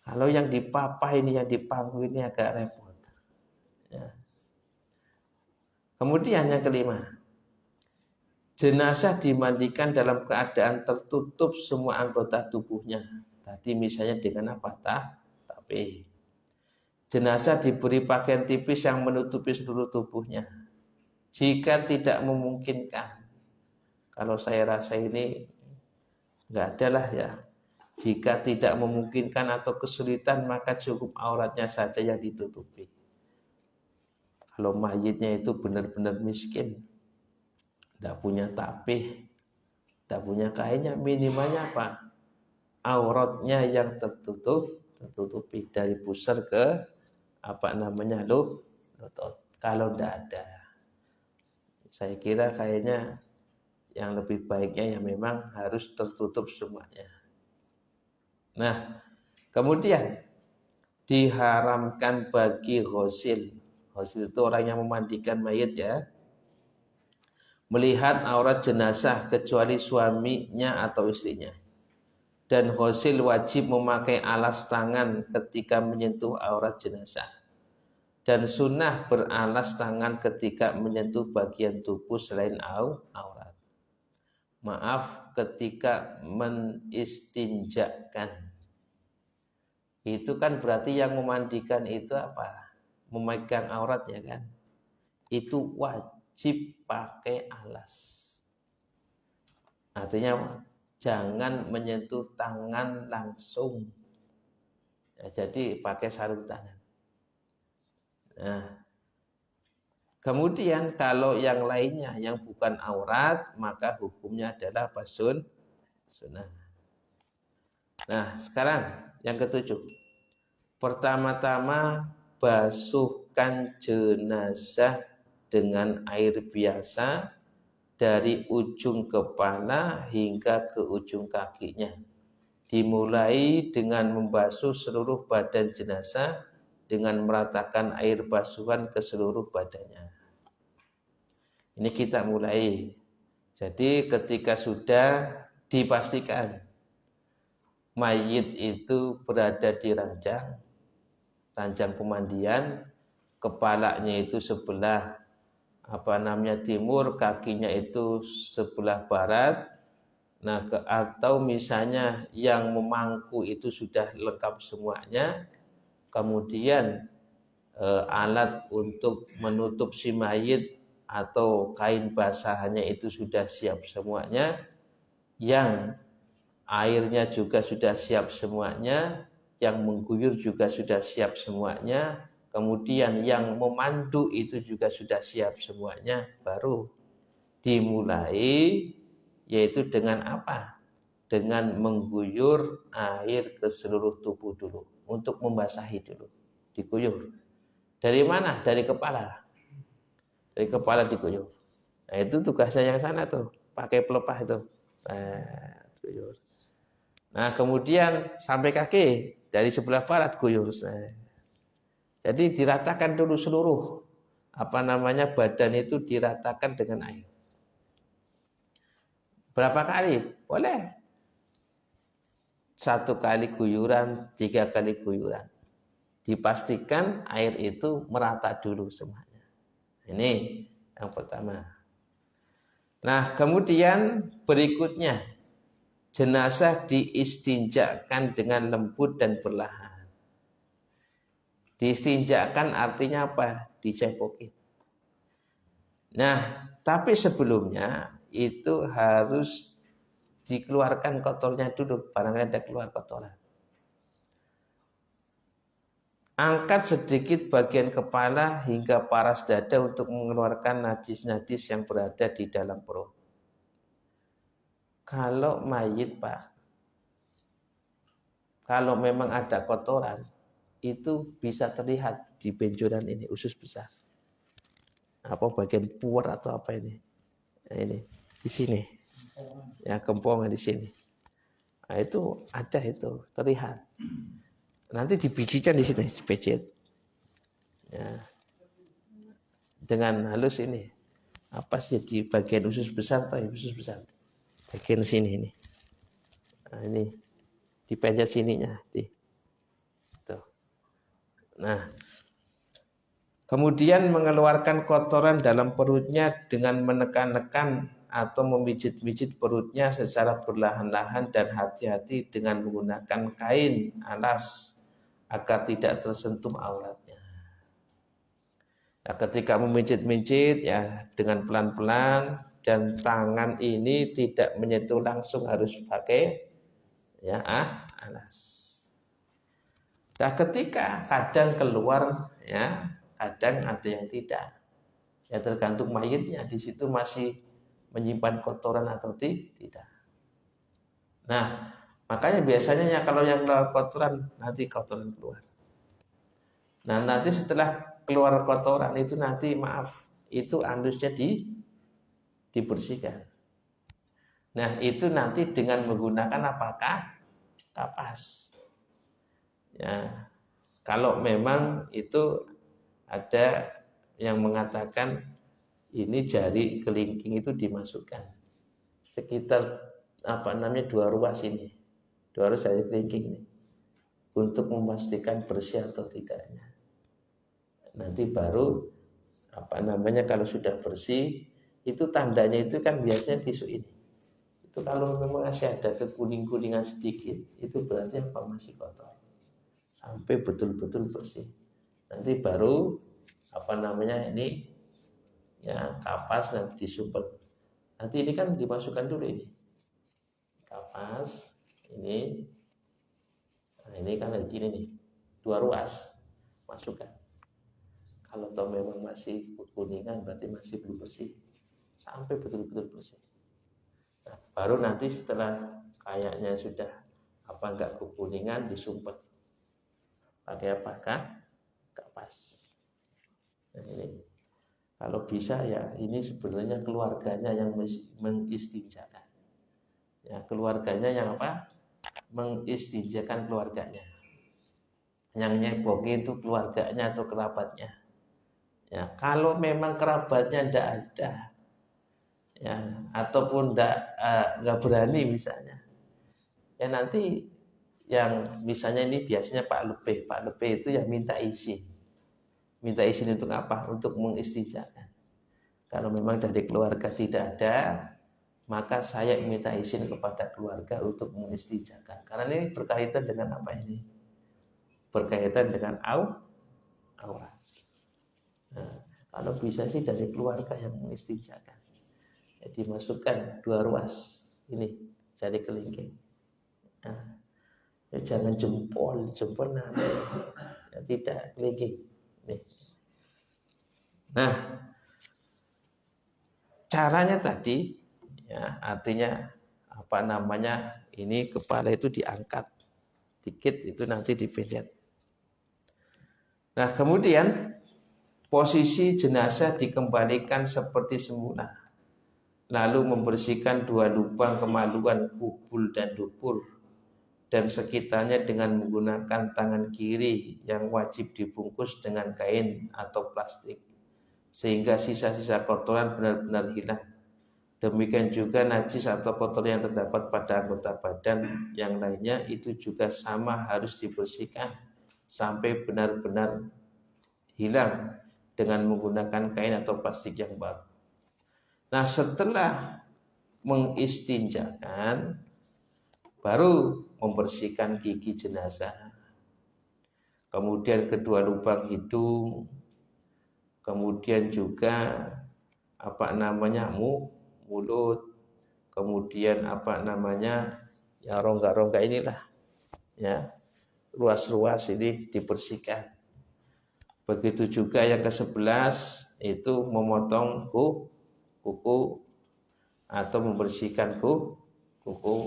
B: kalau yang di papa ini, yang di pangku ini agak repot. Ya. Kemudian yang kelima, jenazah dimandikan dalam keadaan tertutup semua anggota tubuhnya. Tadi misalnya dengan tapi jenazah diberi pakaian tipis yang menutupi seluruh tubuhnya. Jika tidak memungkinkan, kalau saya rasa ini nggak ada lah ya. Jika tidak memungkinkan atau kesulitan, maka cukup auratnya saja yang ditutupi. Kalau mayitnya itu benar-benar miskin, tidak punya tapih, tidak punya kainnya, minimalnya auratnya yang tertutupi dari pusar ke lutut. Kalau tidak ada, saya kira kayaknya yang lebih baiknya ya memang harus tertutup semuanya. Nah, kemudian diharamkan bagi ghusil. Ghusil itu orang yang memandikan mayit ya, melihat aurat jenazah kecuali suaminya atau istrinya. Dan ghusil wajib memakai alas tangan ketika menyentuh aurat jenazah. Dan sunnah beralas tangan ketika menyentuh bagian tubuh selain aurat. Maaf, ketika menistinjakan. Itu kan berarti yang memandikan itu apa? Memegang auratnya kan? Itu wajib pakai alas. Artinya jangan menyentuh tangan langsung. Ya, jadi pakai sarung tangan. Nah, kemudian kalau yang lainnya yang bukan aurat, maka hukumnya adalah basun sunnah. Nah, sekarang yang ketujuh. Pertama-tama basuhkan jenazah dengan air biasa dari ujung kepala hingga ke ujung kakinya. Dimulai dengan membasuh seluruh badan jenazah dengan meratakan air basuhan ke seluruh badannya. Ini kita mulai. Jadi ketika sudah dipastikan mayit itu berada di ranjang pemandian, kepalanya itu sebelah timur, kakinya itu sebelah barat. Nah, atau misalnya yang memangku itu sudah lengkap semuanya, kemudian alat untuk menutup si mayit atau kain basahannya itu sudah siap semuanya, yang airnya juga sudah siap semuanya, yang mengguyur juga sudah siap semuanya, kemudian yang memandu itu juga sudah siap semuanya, baru dimulai, yaitu dengan apa? Dengan mengguyur air ke seluruh tubuh dulu, untuk membasahi dulu, diguyur. Dari mana? Dari kepala. Dari kepala diguyur. Nah, itu tugasnya yang sana tuh, pakai pelepah itu. Guyur. Nah, kemudian sampai kaki, dari sebelah barat guyur. Jadi diratakan dulu seluruh badan itu diratakan dengan air. Berapa kali? Boleh. 1 kali guyuran, 3 kali guyuran. Dipastikan air itu merata dulu semuanya. Ini yang pertama. Nah, kemudian berikutnya, jenazah diistinjakan dengan lembut dan perlahan. Diistinjakan artinya apa? Dicepokin. Nah, tapi sebelumnya itu harus dikeluarkan kotornya dulu, barangkali ada keluar kotoran. Angkat sedikit bagian kepala hingga paras dada untuk mengeluarkan najis-najis yang berada di dalam perut. Kalau mayit, Pak, kalau memang ada kotoran, itu bisa terlihat di benjolan ini, usus besar. Apa bagian puer atau apa ini? Nah, ini di sini. Ya, kempongan di sini. Nah, itu ada, itu terlihat. Nanti dibijikan di sini, dipijit. Ya. Dengan halus ini. Apa sih di bagian usus besar atau usus besar? Bagian sini ini. Nah, ini dipencet sininya, tuh. Nah, kemudian mengeluarkan kotoran dalam perutnya dengan menekan-nekan atau memijit-mijit perutnya secara perlahan-lahan dan hati-hati dengan menggunakan kain alas agar tidak tersentuh auratnya. Nah, ketika memijit-mijit ya dengan pelan-pelan, dan tangan ini tidak menyentuh langsung, harus pakai ya alas. Nah, ketika kadang keluar ya, kadang ada yang tidak. Ya tergantung mayitnya, di situ masih menyimpan kotoran atau tidak. Nah, makanya biasanya kalau yang keluar kotoran, nanti kotoran keluar. Nah, nanti setelah keluar kotoran itu nanti itu andusnya dibersihkan. Nah, itu nanti dengan menggunakan apakah? Kapas. Ya, kalau memang itu ada yang mengatakan ini jari kelingking itu dimasukkan sekitar 2 ruas ini. harus jari kelingking nih, untuk memastikan bersih atau tidaknya. Nanti baru kalau sudah bersih, itu tandanya itu kan biasanya tisu ini. Itu kalau memang masih ada kekuning-kuningan sedikit, itu berarti masih kotor. Sampai betul-betul bersih. Nanti baru ini ya kapas nanti disumpel. Nanti ini kan dimasukkan dulu ini. Kapas ini. Nah, ini kan lagi gini nih. 2 ruas masukkan. Kalau toh memang masih kekuningan berarti masih belum bersih. Sampai betul-betul bersih. Nah, baru nanti setelah kayaknya sudah enggak kekuningan disumpel. Pakai apa? Kapas. Nah, ini kalau bisa ya ini sebenarnya keluarganya yang mengistinjakan. Ya, keluarganya yang mengistinjakan keluarganya. Yang nyeboki itu keluarganya atau kerabatnya. Ya, kalau memang kerabatnya tidak ada, ya, ataupun nggak berani misalnya, ya nanti yang misalnya ini biasanya Pak Lebih itu yang minta izin untuk apa? Untuk mengistinjakan. Kalau memang dari keluarga tidak ada, maka saya minta izin kepada keluarga untuk mengistinjakan. Karena ini berkaitan dengan apa ini? Berkaitan dengan aurat. Nah, kalau bisa sih dari keluarga yang mengistinjakan. Jadi masukkan 2 ruas ini jari kelingking. Nah, ya jangan jempol nanti ya, tidak kelingking. Nih. Nah, caranya tadi ya artinya ini kepala itu diangkat dikit, itu nanti dipencet. Nah, kemudian posisi jenazah dikembalikan seperti semula. Lalu membersihkan 2 lubang kemaluan kubul dan dubur dan sekitarnya dengan menggunakan tangan kiri yang wajib dibungkus dengan kain atau plastik sehingga sisa-sisa kotoran benar-benar hilang. Demikian juga najis atau kotoran yang terdapat pada anggota badan yang lainnya itu juga sama harus dibersihkan sampai benar-benar hilang dengan menggunakan kain atau plastik yang baru. Nah, setelah mengistinjakan baru membersihkan gigi jenazah. Kemudian kedua lubang hidung. Kemudian juga mulut. Kemudian ya rongga-rongga inilah. Ya. Ruas-ruas ini dibersihkan. Begitu juga yang ke-11 itu memotong kuku atau membersihkan kuku.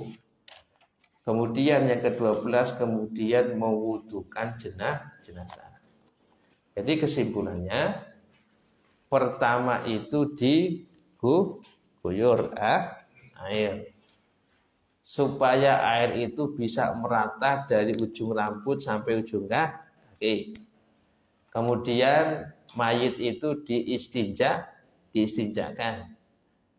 B: Kemudian yang ke-12 kemudian mewudukan jenazah. Jadi kesimpulannya pertama itu diguyur air supaya air itu bisa merata dari ujung rambut sampai ujung kaki. Kemudian mayit itu diistinjakan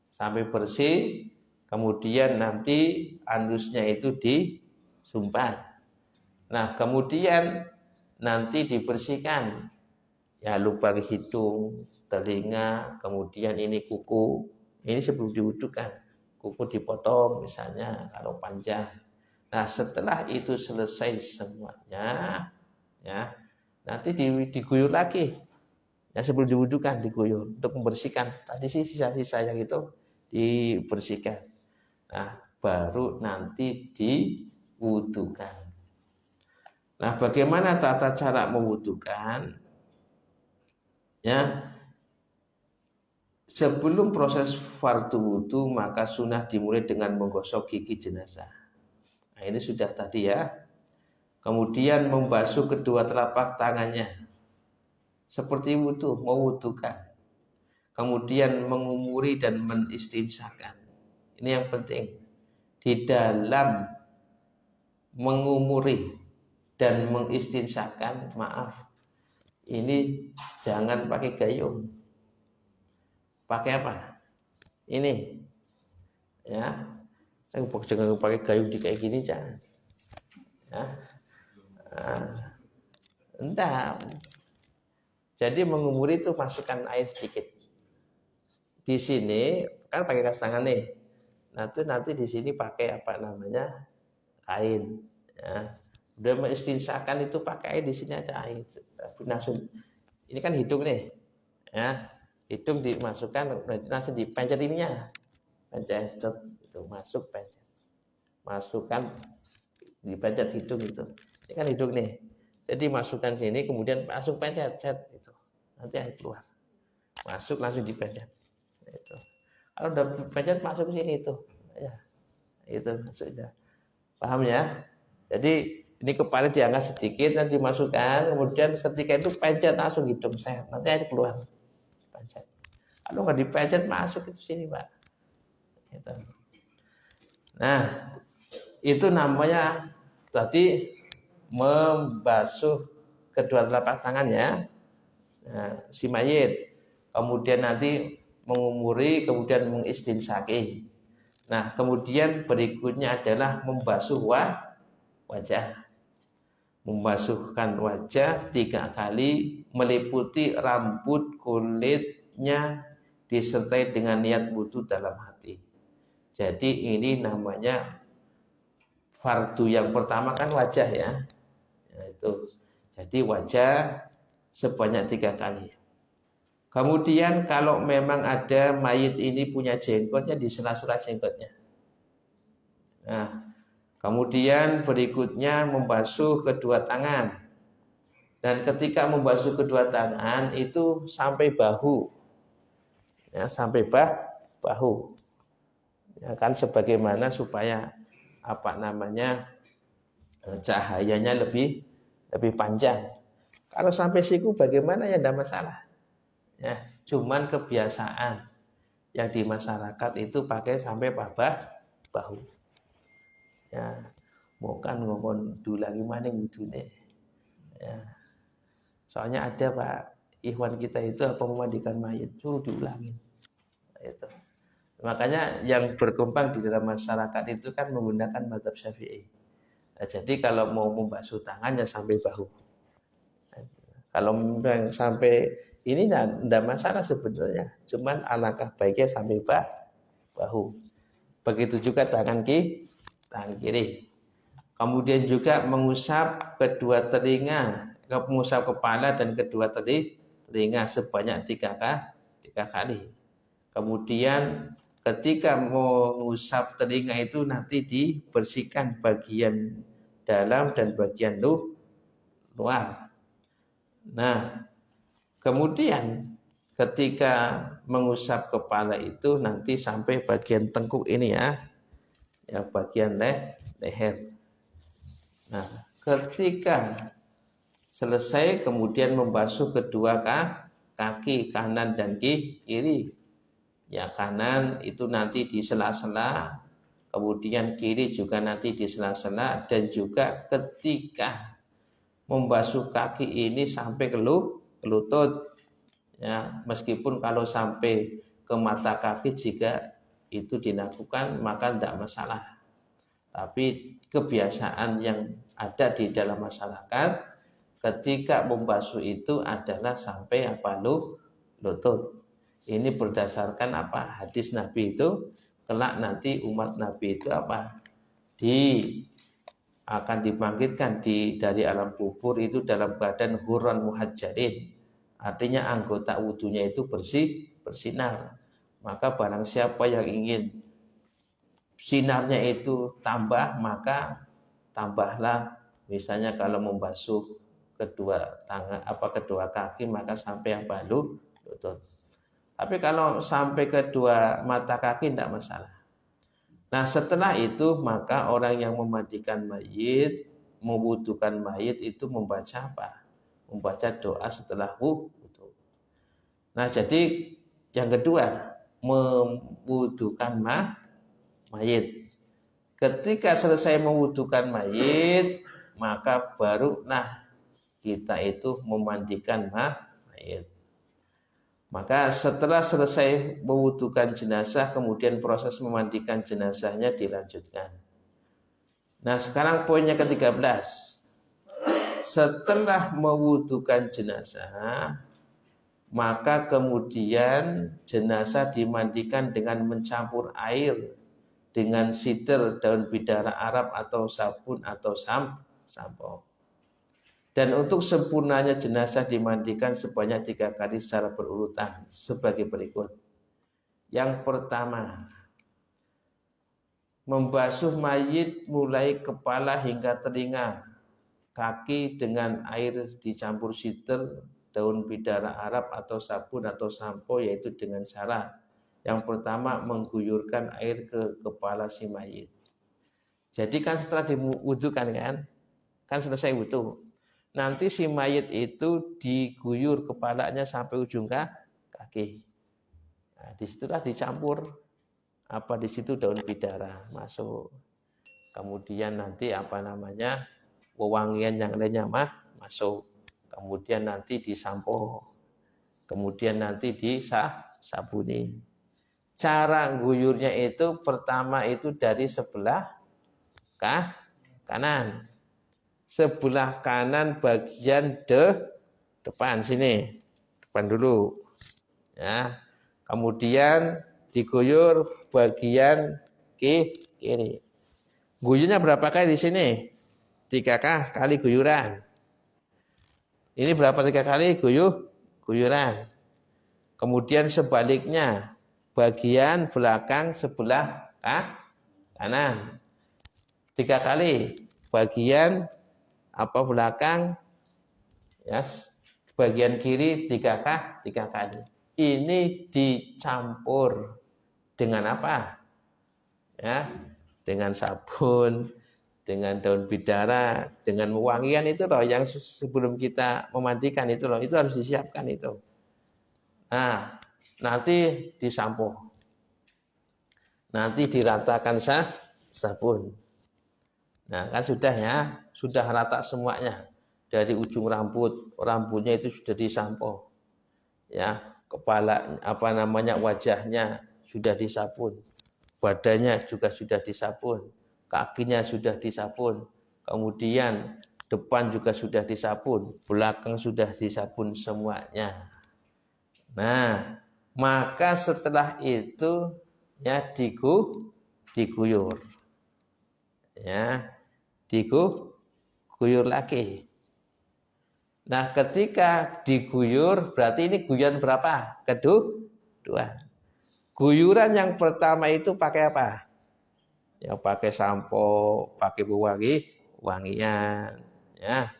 B: sampai bersih. Kemudian nanti andusnya itu disumpah. Nah, kemudian nanti dibersihkan ya lubang hidung, telinga, kemudian ini kuku. Ini sebelum diwudukan. Kuku dipotong misalnya kalau panjang. Nah, setelah itu selesai semuanya, ya nanti diguyur lagi. Ya sebelum diwudukan diguyur untuk membersihkan tadi sisa-sisa yang itu dibersihkan. Nah, baru nanti diwudukan. Nah, bagaimana tata cara mewudukan? Ya, sebelum proses fardu wudu maka sunnah dimulai dengan menggosok gigi jenazah. Nah, ini sudah tadi ya. Kemudian membasuh kedua telapak tangannya seperti wudu, mewudukan. Kemudian mengumuri dan menistinsakan. Ini yang penting. Di dalam mengumuri dan mengistinsakan, ini jangan pakai gayung. Pakai apa? Ini. Ya. Jangan pakai gayung di kayak gini, jangan. Ya. Nah, enggak. Jadi mengumuri itu masukkan air sedikit. Di sini kan pakai kas tangan nih. Nah itu nanti di sini pakai apa namanya kain. Ya. Udah mengistinsahkan itu pakai air, di sini ada air. Langsung ini kan hidung nih, ya hidung dimasukkan, langsung dipencet ininya, pencet itu masuk pencet, masukkan dipencet hidung itu. Ini kan hidung nih, jadi masukkan sini kemudian masuk pencet, cet itu, nanti air keluar, masuk langsung dipencet. Itu. Kalau udah pencet masuk ke sini itu, ya itu maksudnya, paham ya? Jadi ini kepala diangkat sedikit dan dimasukkan, kemudian ketika itu pencet langsung hidung saya, nanti air keluar. Pencet. Kalau nggak dipencet masuk itu sini Pak. Gitu. Nah itu namanya tadi membasuh kedua telapak tangannya, nah, si mayit. Kemudian nanti mengumuri, kemudian mengistinsaki. Nah kemudian berikutnya adalah membasuh wajah. Membasuhkan wajah 3 kali meliputi rambut, kulitnya disertai dengan niat wudu dalam hati. Jadi ini namanya fardu yang pertama kan wajah ya. Itu. Jadi wajah sebanyak 3 kali. Kemudian kalau memang ada mayit ini punya jenggotnya, di sela-sela jenggotnya. Nah, kemudian berikutnya membasuh kedua tangan. Dan ketika membasuh kedua tangan itu sampai bahu. Ya, sampai bahu. Ya kan sebagaimana supaya apa namanya? Cahayanya lebih panjang. Kalau sampai siku bagaimana ya tidak masalah. Ya, cuman kebiasaan yang di masyarakat itu pakai sampai bahu. Ya, bukan ngomong dulangi maning wudune. Ya. Soalnya ada Pak Ikhwan kita itu apa memandikan mayit suruh diulangin. Itu. Makanya yang berkembang di dalam masyarakat itu kan menggunakan mazhab Syafi'i. Nah, jadi kalau mau membasuh tangan ya sampai bahu. Kalau yang sampai ini tidak masalah sebetulnya. Cuman alangkah baiknya sampai bahu. Begitu juga tangan kiri. Kemudian juga mengusap kedua telinga, mengusap kepala dan kedua telinga sebanyak 3 kali. Kemudian ketika mengusap telinga itu nanti dibersihkan bagian dalam dan bagian luar. Nah, kemudian ketika mengusap kepala itu nanti sampai bagian tengkuk ini ya bagian leher. Nah, ketika selesai kemudian membasuh kedua kaki kanan dan kiri. Ya kanan itu nanti di sela-sela, kemudian kiri juga nanti di sela-sela, dan juga ketika membasuh kaki ini sampai ke lutut. Ya, meskipun kalau sampai ke mata kaki jika itu dilakukan maka tidak masalah. Tapi kebiasaan yang ada di dalam masyarakat ketika membasuh itu adalah sampai lutut. Ini berdasarkan apa? Hadis Nabi itu kelak nanti umat Nabi itu apa? Akan dibangkitkan dari alam kubur itu dalam keadaan huran muhajjalin. Artinya anggota wudunya itu bersinar. Maka barang siapa yang ingin sinarnya itu tambah, maka tambahlah. Misalnya kalau membasuh kedua kaki maka sampai yang lutut. Tapi kalau sampai kedua mata kaki tidak masalah. Nah setelah itu maka orang yang memandikan mayit, memwudukan mayit itu membaca apa? Membaca doa setelah wudu. Nah jadi yang kedua memwudukan mayit. Ketika selesai memwudukan mayit, maka baru kita itu memandikan mayit. Maka setelah selesai mewudukan jenazah, kemudian proses memandikan jenazahnya dilanjutkan. Nah, sekarang poinnya ke-13. Setelah mewudukan jenazah, maka kemudian jenazah dimandikan dengan mencampur air dengan sider, daun bidara Arab atau sabun atau sampo. Dan untuk sempurnanya jenazah dimandikan sebanyak 3 kali secara berurutan sebagai berikut. Yang pertama, membasuh mayit mulai kepala hingga telinga, kaki dengan air dicampur sider, daun bidara Arab atau sabun atau sampo, yaitu dengan cara yang pertama mengguyurkan air ke kepala si mayit. Jadi kan setelah diwudukan kan selesai wudu. Nanti si mayit itu diguyur kepalanya sampai ujung kaki. Nah, disitulah dicampur di situ daun bidara masuk. Kemudian nanti wewangian yang lainnya masuk. Kemudian nanti disampo. Kemudian nanti disabuni. Cara guyurnya itu pertama itu dari sebelah kanan. Sebelah kanan bagian depan sini. Depan dulu. Ya. Kemudian diguyur bagian kiri. Guyurnya berapa kali di sini? 3 kali guyuran. Ini berapa 3 kali guyuran. Kemudian sebaliknya bagian belakang sebelah kanan 3 kali. Bagian belakang ya, bagian kiri 3 kali. Ini dicampur dengan apa? Ya, dengan sabun, dengan daun bidara, dengan wewangian itu loh yang sebelum kita memandikan itu loh, itu harus disiapkan itu. Nah, nanti disampo. Nanti diratakan sabun. Nah, kan sudah ya, sudah rata semuanya. Dari ujung rambutnya itu sudah disampo. Ya, kepala wajahnya sudah disabun. Badannya juga sudah disabun. Kakinya sudah disabun. Kemudian depan juga sudah disabun, belakang sudah disabun semuanya. Nah, maka setelah itu ya diguyur. Ya, diguyur lagi. Nah, ketika diguyur berarti ini guyuran berapa? Kedua. Guyuran yang pertama itu pakai apa? Ya, pakai sampo, pakai wangian. Ya.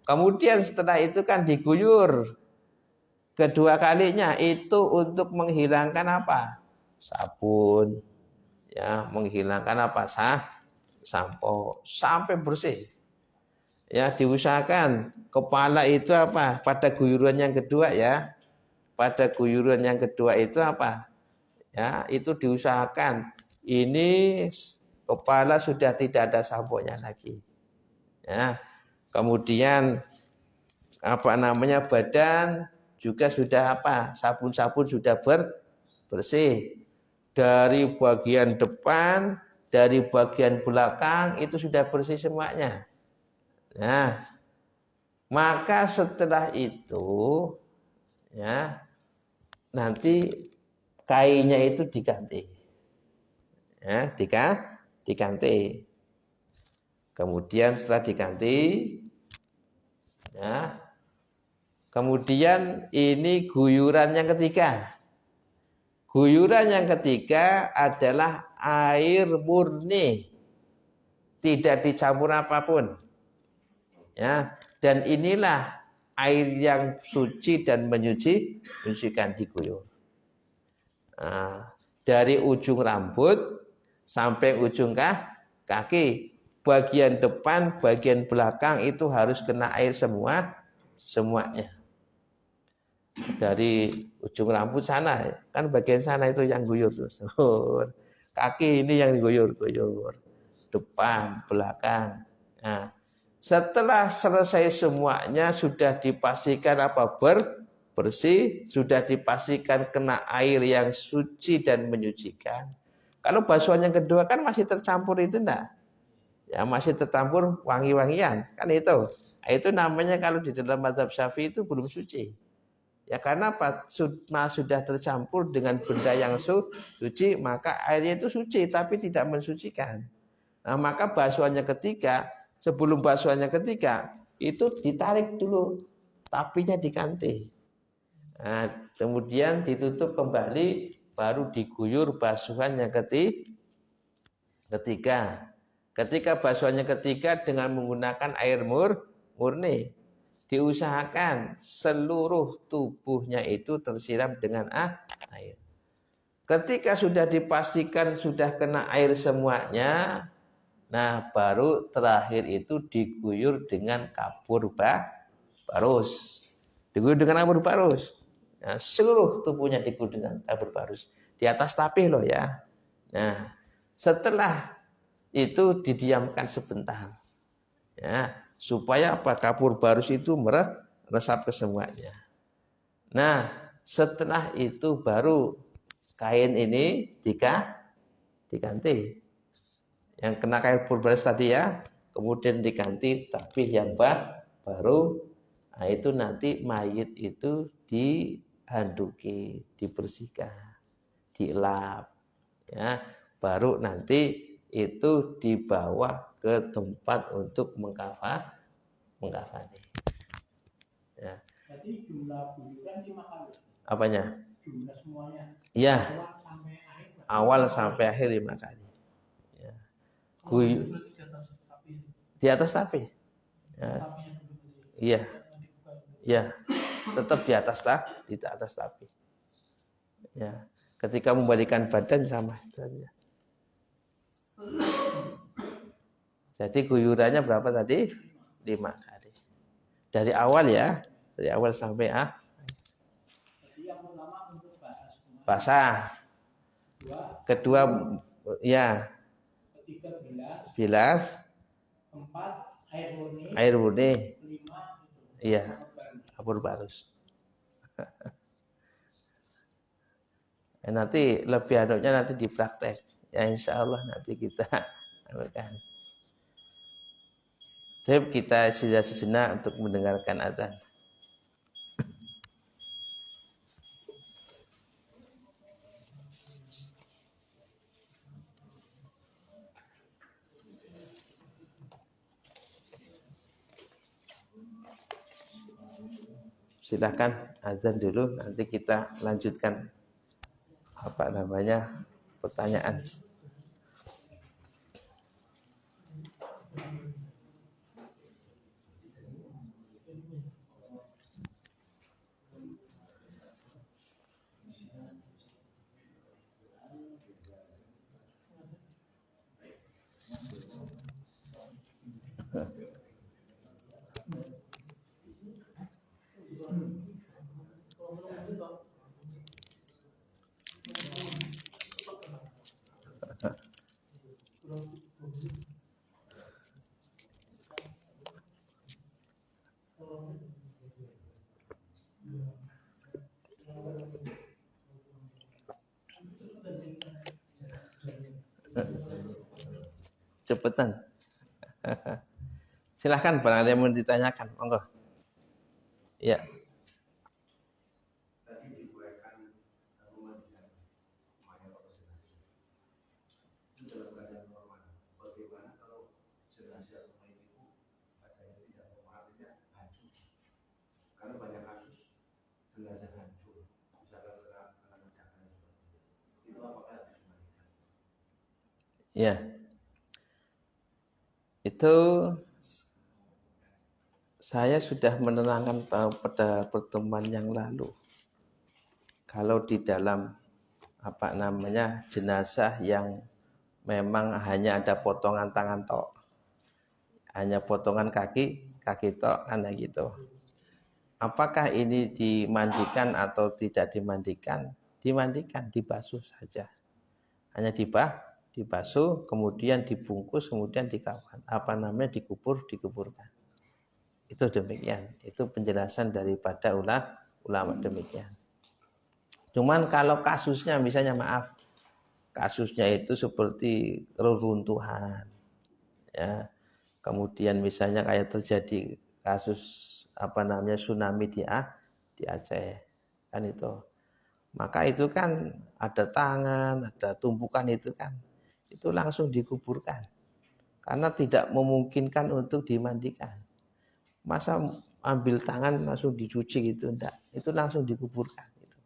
B: Kemudian setelah itu kan diguyur kedua kalinya itu untuk menghilangkan apa? Sabun. Ya, menghilangkan apa? Sampo sampai bersih. Ya, diusahakan kepala itu apa? Pada guyuran yang kedua ya. Pada guyuran yang kedua itu apa? Ya, itu diusahakan ini kepala sudah tidak ada samponya lagi. Ya. Kemudian badan juga sudah sabun-sabun sudah bersih. Dari bagian depan, dari bagian belakang itu sudah bersih semuanya. Nah, maka setelah itu ya nanti kainnya itu diganti. Ya, diganti. Kemudian setelah diganti ya, kemudian ini guyuran yang ketiga. Guyuran yang ketiga adalah air murni. Tidak dicampur apapun. Ya, dan inilah air yang suci dan menyucikan diguyur. Nah, dari ujung rambut sampai ujung kaki, bagian depan, bagian belakang itu harus kena air semuanya. Dari ujung rambut sana, kan bagian sana itu yang guyur. Kaki ini yang guyur. Depan, belakang. Nah, setelah selesai semuanya sudah dipastikan bersih, sudah dipastikan kena air yang suci dan menyucikan. Kalau basuhan yang kedua kan masih tercampur itu enggak.
C: ya masih tercampur wangi-wangian, kan itu. Itu namanya kalau di dalam mazhab Syafi'i itu belum suci. Ya karena apa? Sudah tercampur dengan benda yang suci, maka airnya itu suci tapi tidak mensucikan. Nah, maka basuhannya ketiga, sebelum basuhannya ketiga, itu ditarik dulu, tapinya diganti. Nah, kemudian ditutup kembali, baru diguyur basuhannya ketiga. Ketika basuhannya ketiga dengan menggunakan air murni, diusahakan seluruh tubuhnya itu tersiram dengan air. Ketika sudah dipastikan sudah kena air semuanya, nah baru terakhir itu diguyur dengan kapur barus. Diguyur dengan kapur barus. Nah, seluruh tubuhnya diguyur dengan kapur barus. Di atas tapih loh ya. Nah, setelah itu didiamkan sebentar. Ya, supaya apa? Kapur barus itu meresap ke semuanya. Nah, setelah itu baru kain ini diganti. Yang kena kapur barus tadi ya, kemudian diganti tapih yang baru. Nah, itu nanti mayit itu dihanduki, dibersihkan, dielap, ya, baru nanti itu dibawa ke tempat untuk mengkafani. Ya.
D: Jadi jumlah buyuran 5 kali.
C: Apanya?
D: Jumlah semuanya.
C: Iya. Awal sampai akhir 5 kali. Ya. Di atas tapi. Ya. Iya. Iya. Tetap di atas tapi. Ya. Ketika membalikan badan sama itu aja. Jadi guyurannya berapa tadi? 5 kali. Dari awal ya, dari awal sampai
D: Jadi yang pertama untuk
C: basah. Kedua ya.
D: Ketiga
C: bilas.
D: 4
C: air murni.
D: 5
C: iya. Kapur barus. Nanti lebih aduknya nanti dipraktek. Ya insya Allah nanti kita akan. Jadi kita sudah sejenak untuk mendengarkan azan. Silakan azan dulu, nanti kita lanjutkan pertanyaan. Cepetan. Silahkan barang ada yang mau ditanyakan, monggo. Ya. Ya. Itu saya sudah menerangkan pada pertemuan yang lalu. Kalau di dalam jenazah yang memang hanya ada potongan tangan tok, hanya potongan kaki tok, kan gitu. Apakah ini dimandikan atau tidak dimandikan? Dimandikan, dibasuh saja. Hanya dibasuh, kemudian dibungkus, kemudian dikafan. Dikuburkan. Itu demikian. Itu penjelasan daripada ulama demikian. Cuman kalau kasusnya misalnya kasusnya itu seperti reruntuhan, Ya. Kemudian misalnya kayak terjadi kasus tsunami di Aceh kan itu. Maka itu kan ada tangan, ada tumpukan itu kan. Itu langsung dikuburkan. Karena tidak memungkinkan untuk dimandikan. Masa ambil tangan langsung dicuci gitu enggak. Itu langsung dikuburkan gitu.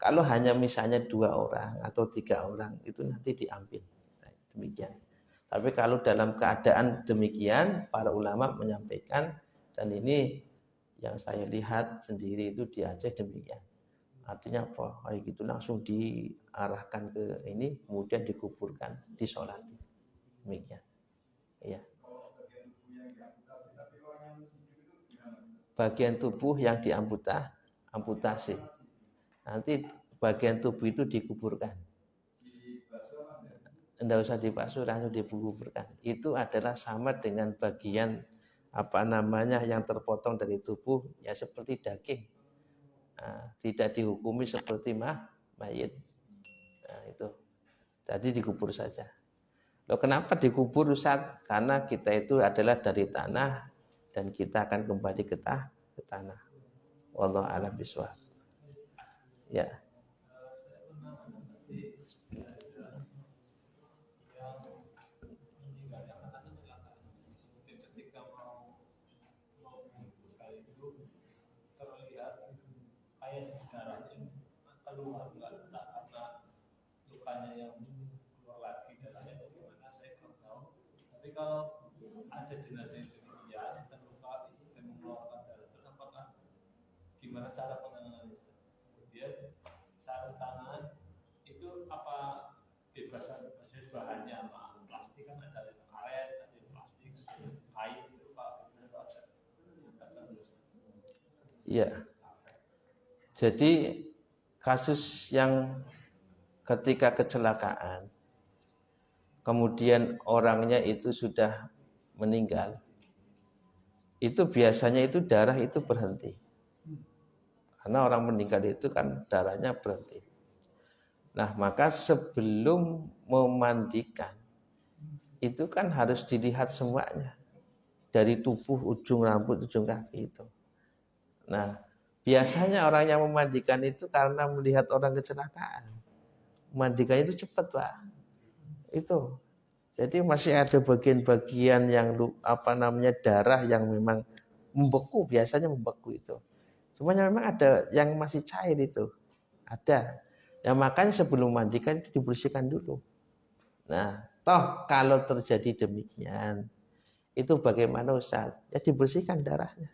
C: Kalau hanya misalnya 2 orang atau 3 orang itu nanti diambil. Nah, demikian. Tapi kalau dalam keadaan demikian para ulama menyampaikan dan ini yang saya lihat sendiri itu di Aceh demikian. Artinya apa? Kayak gitu langsung diarahkan ke ini, kemudian dikuburkan, disolati. Demikian. Iya. Bagian tubuh yang amputasi. Nanti bagian tubuh itu dikuburkan. Tidak usah dibasuh, langsung dikuburkan. Itu adalah sama dengan bagian yang terpotong dari tubuh, ya seperti daging. Nah, tidak dihukumi seperti mayit. Nah, itu. Jadi dikubur saja. Loh, kenapa dikubur Ustaz? Karena kita itu adalah dari tanah dan kita akan kembali ke tanah. Wallahu a'lam bishawab. Ya.
D: Keluar enggak karena lukanya yang keluar lagi darahnya bagaimana saya kurang tahu. Tapi kalau ada jenazah yang demikian terluka dan mengeluarkan darah, terus apakah gimana cara penanganannya? Kemudian sarung tangan itu apa bebas bahannya apa plastik kan ada yang karet, ada yang plastik, kain itu pak benar ada.
C: Iya. Jadi kasus yang ketika kecelakaan, kemudian orangnya itu sudah meninggal, itu biasanya itu darah itu berhenti. Karena orang meninggal itu kan darahnya berhenti. Nah, maka sebelum memandikan, itu kan harus dilihat semuanya. Dari tubuh, ujung rambut, ujung kaki itu. Nah, biasanya orang yang memandikan itu karena melihat orang kecelakaan. Memandikan itu cepat, Pak. Itu. Jadi masih ada bagian-bagian yang darah yang memang membeku, biasanya membeku itu. Semuanya memang ada yang masih cair itu. Ada. Ya makanya sebelum mandikan itu dibersihkan dulu. Nah, toh kalau terjadi demikian, itu bagaimana Ustaz? Ya dibersihkan darahnya.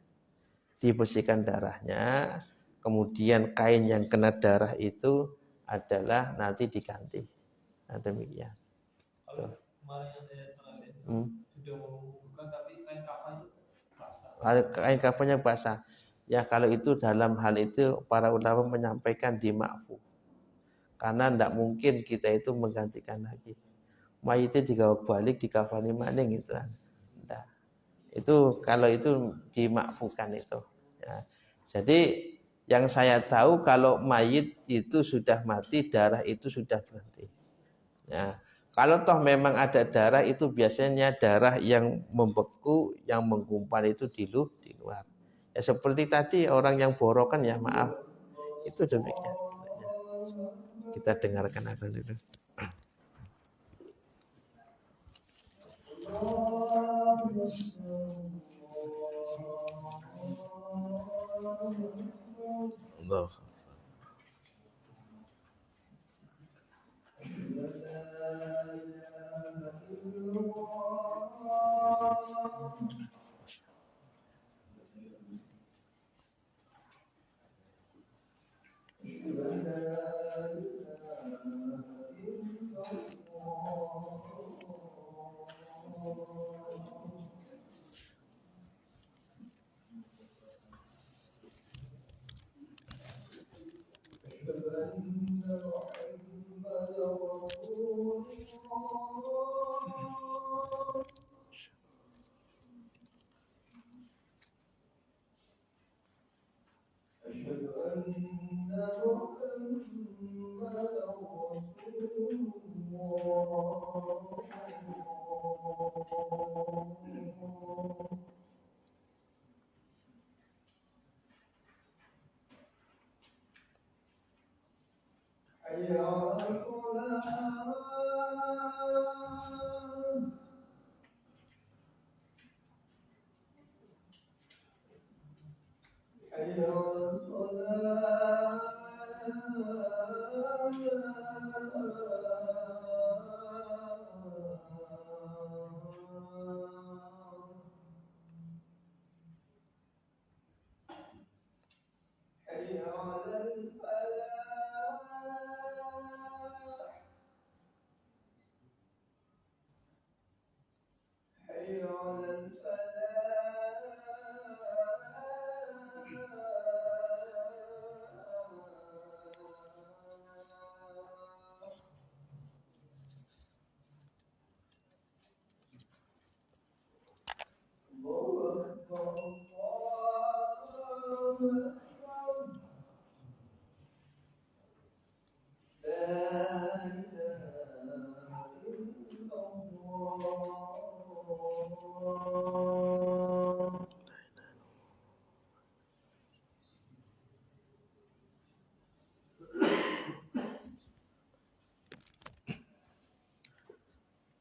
C: Dibersihkan darahnya, kemudian kain yang kena darah itu adalah nanti diganti. Nah, demikian.
D: Kalau kemarin yang saya pernah lihat sudah membuka tapi kain kafan itu basah.
C: Kain kafannya basah. Ya kalau itu dalam hal itu para ulama menyampaikan dima'fu. Karena tidak mungkin kita itu menggantikan lagi. Mayitnya digawa balik, dikafani maning gitu kan. Nah, itu kalau itu dimakfukan itu. Ya. Jadi yang saya tahu kalau mayit itu sudah mati, darah itu sudah berhenti. Ya. Kalau toh memang ada darah itu biasanya darah yang membeku, yang menggumpal itu di luar. Ya seperti tadi orang yang borokan ya maaf. Itu demikian. Kita dengarkan azan dulu. Allah.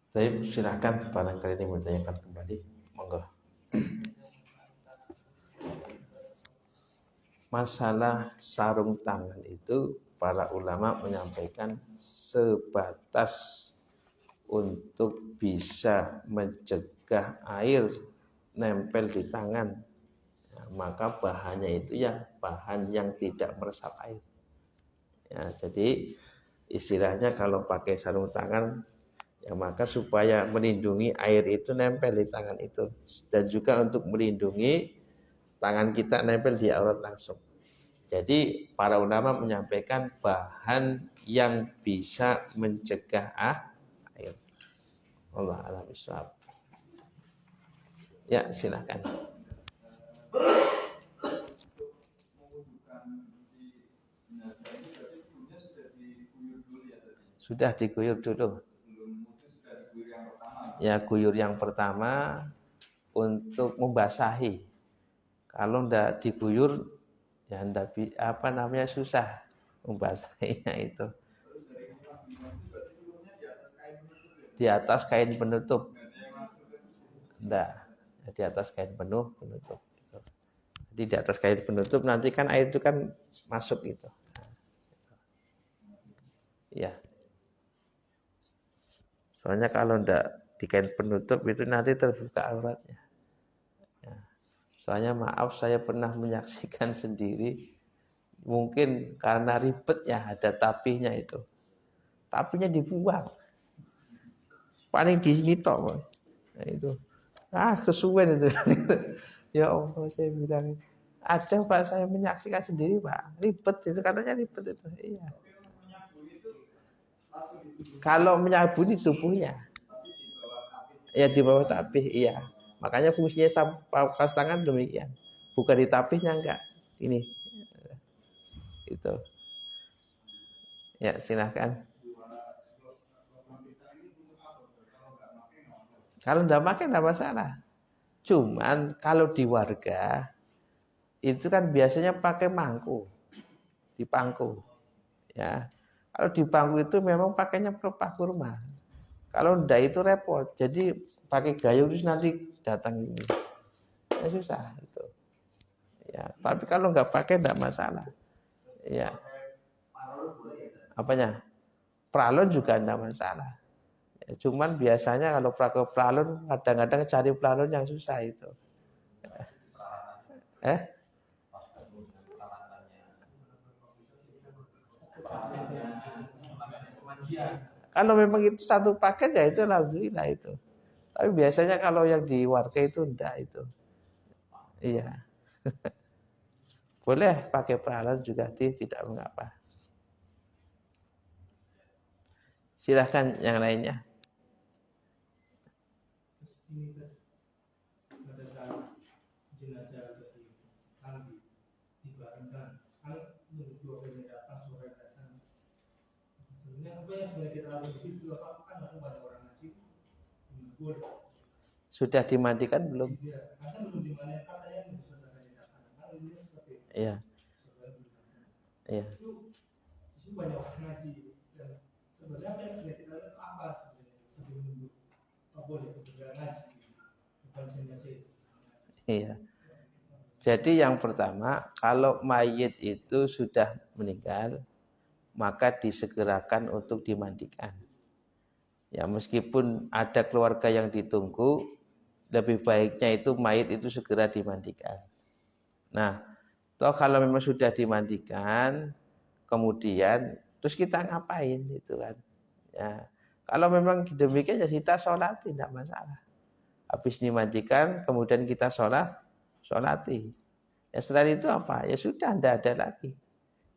C: Saya silakan barangkali ini mau tanyakan kembali, monggo. Masalah sarung tangan itu para ulama menyampaikan sebatas untuk bisa mencegah air nempel di tangan. Ya, maka bahannya itu ya bahan yang tidak meresap air. Ya, jadi istilahnya kalau pakai sarung tangan ya maka supaya melindungi air itu nempel di tangan itu, dan juga untuk melindungi tangan kita nempel di aurat langsung. Jadi para ulama menyampaikan bahan yang bisa mencegah air. Allah a'lam bishawab. Ya, silakan. Sudah diguyur dulu. Ya, guyur yang pertama untuk membasahi. Kalau ndak diguyur, ya ndak susah membasahinya itu. Di atas kain penutup. Ndak, di atas kain penutup. Jadi di atas kain penutup nanti kan air itu kan masuk itu. Ya. Soalnya kalau ndak di kain penutup itu nanti terbuka auratnya. Ya. Soalnya maaf saya pernah menyaksikan sendiri, mungkin karena ribet ya ada tapihnya itu. Tapihnya dibuang. Paling di sini tok. Nah, itu. Kesuwen itu. Ya Allah, saya bilang ada Pak, saya menyaksikan sendiri Pak. Ribet itu, katanya ribet itu. Iya. Kalau menyabuni tubuhnya. Ya di bawah tapih, iya. Makanya fungsinya kaos tangan demikian. Bukan di tapihnya enggak. Ini. Itu. Ya, silakan. Kalau enggak pakai enggak masalah. Cuman kalau di warga itu kan biasanya pakai mangku. Di pangku. Ya. Kalau di pangku itu memang pakainya pelepah kurma. Kalau enggak itu repot. Jadi pakai gayung terus nanti datang ini. Ya susah itu. Ya, tapi kalau enggak pakai enggak masalah. Ya. Apanya? Pralon juga enggak masalah. Ya, cuman biasanya kalau pakai pralon kadang-kadang cari pralon yang susah itu. Kalau memang itu satu paket ya itu alhamdulillah itu. Tapi biasanya kalau yang di warga itu enggak itu. Iya. Boleh pakai pralon juga tidak mengapa. Silahkan yang lainnya.
D: Pada saat jenazah dibarengkan, kan dua kali datang, sore datang. Sebenarnya apa yang sebenarnya kita lakukan di situ? Apa kan ada banyak orang ngaji? Boleh.
C: Sudah dimandikan belum?
D: Iya, kan belum dimandikan, katanya sudah datang.
C: Iya. Iya.
D: sini banyak orang ngaji dan sebenarnya apa yang sudah kita lihat apa sebenarnya sebelum nunggu boleh benar ngaji bukan sensasi.
C: Iya. Jadi yang pertama, kalau mayit itu sudah meninggal, maka disegerakan untuk dimandikan. Ya, meskipun ada keluarga yang ditunggu, lebih baiknya itu mayit itu segera dimandikan. Nah, toh kalau memang sudah dimandikan, kemudian terus kita ngapain itu kan? Ya, kalau memang demikian ya kita sholat tidak masalah. Habis dimandikan, kemudian kita sholati. Ya setelah itu apa? Ya sudah, tidak ada lagi.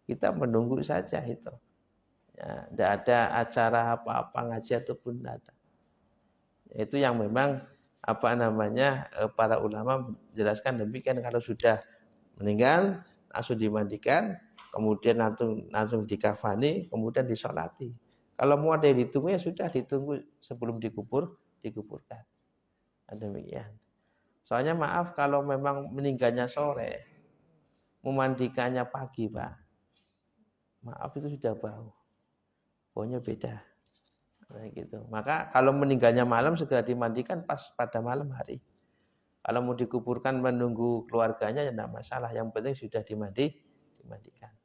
C: Kita menunggu saja itu. Ya, tidak ada acara apa-apa ngaji ataupun tidak ada. Itu yang memang para ulama menjelaskan demikian. Kalau sudah meninggal langsung dimandikan, kemudian langsung dikafani, kemudian disolati. Kalau mau ada yang ditunggu ya sudah ditunggu sebelum dikuburkan. Demikian. Soalnya maaf kalau memang meninggalnya sore, memandikannya pagi, Pak. Maaf itu sudah bau. Baunya beda. Nah, gitu. Maka kalau meninggalnya malam segera dimandikan pas pada malam hari. Kalau mau dikuburkan menunggu keluarganya ya tidak masalah. Yang penting sudah dimandikan.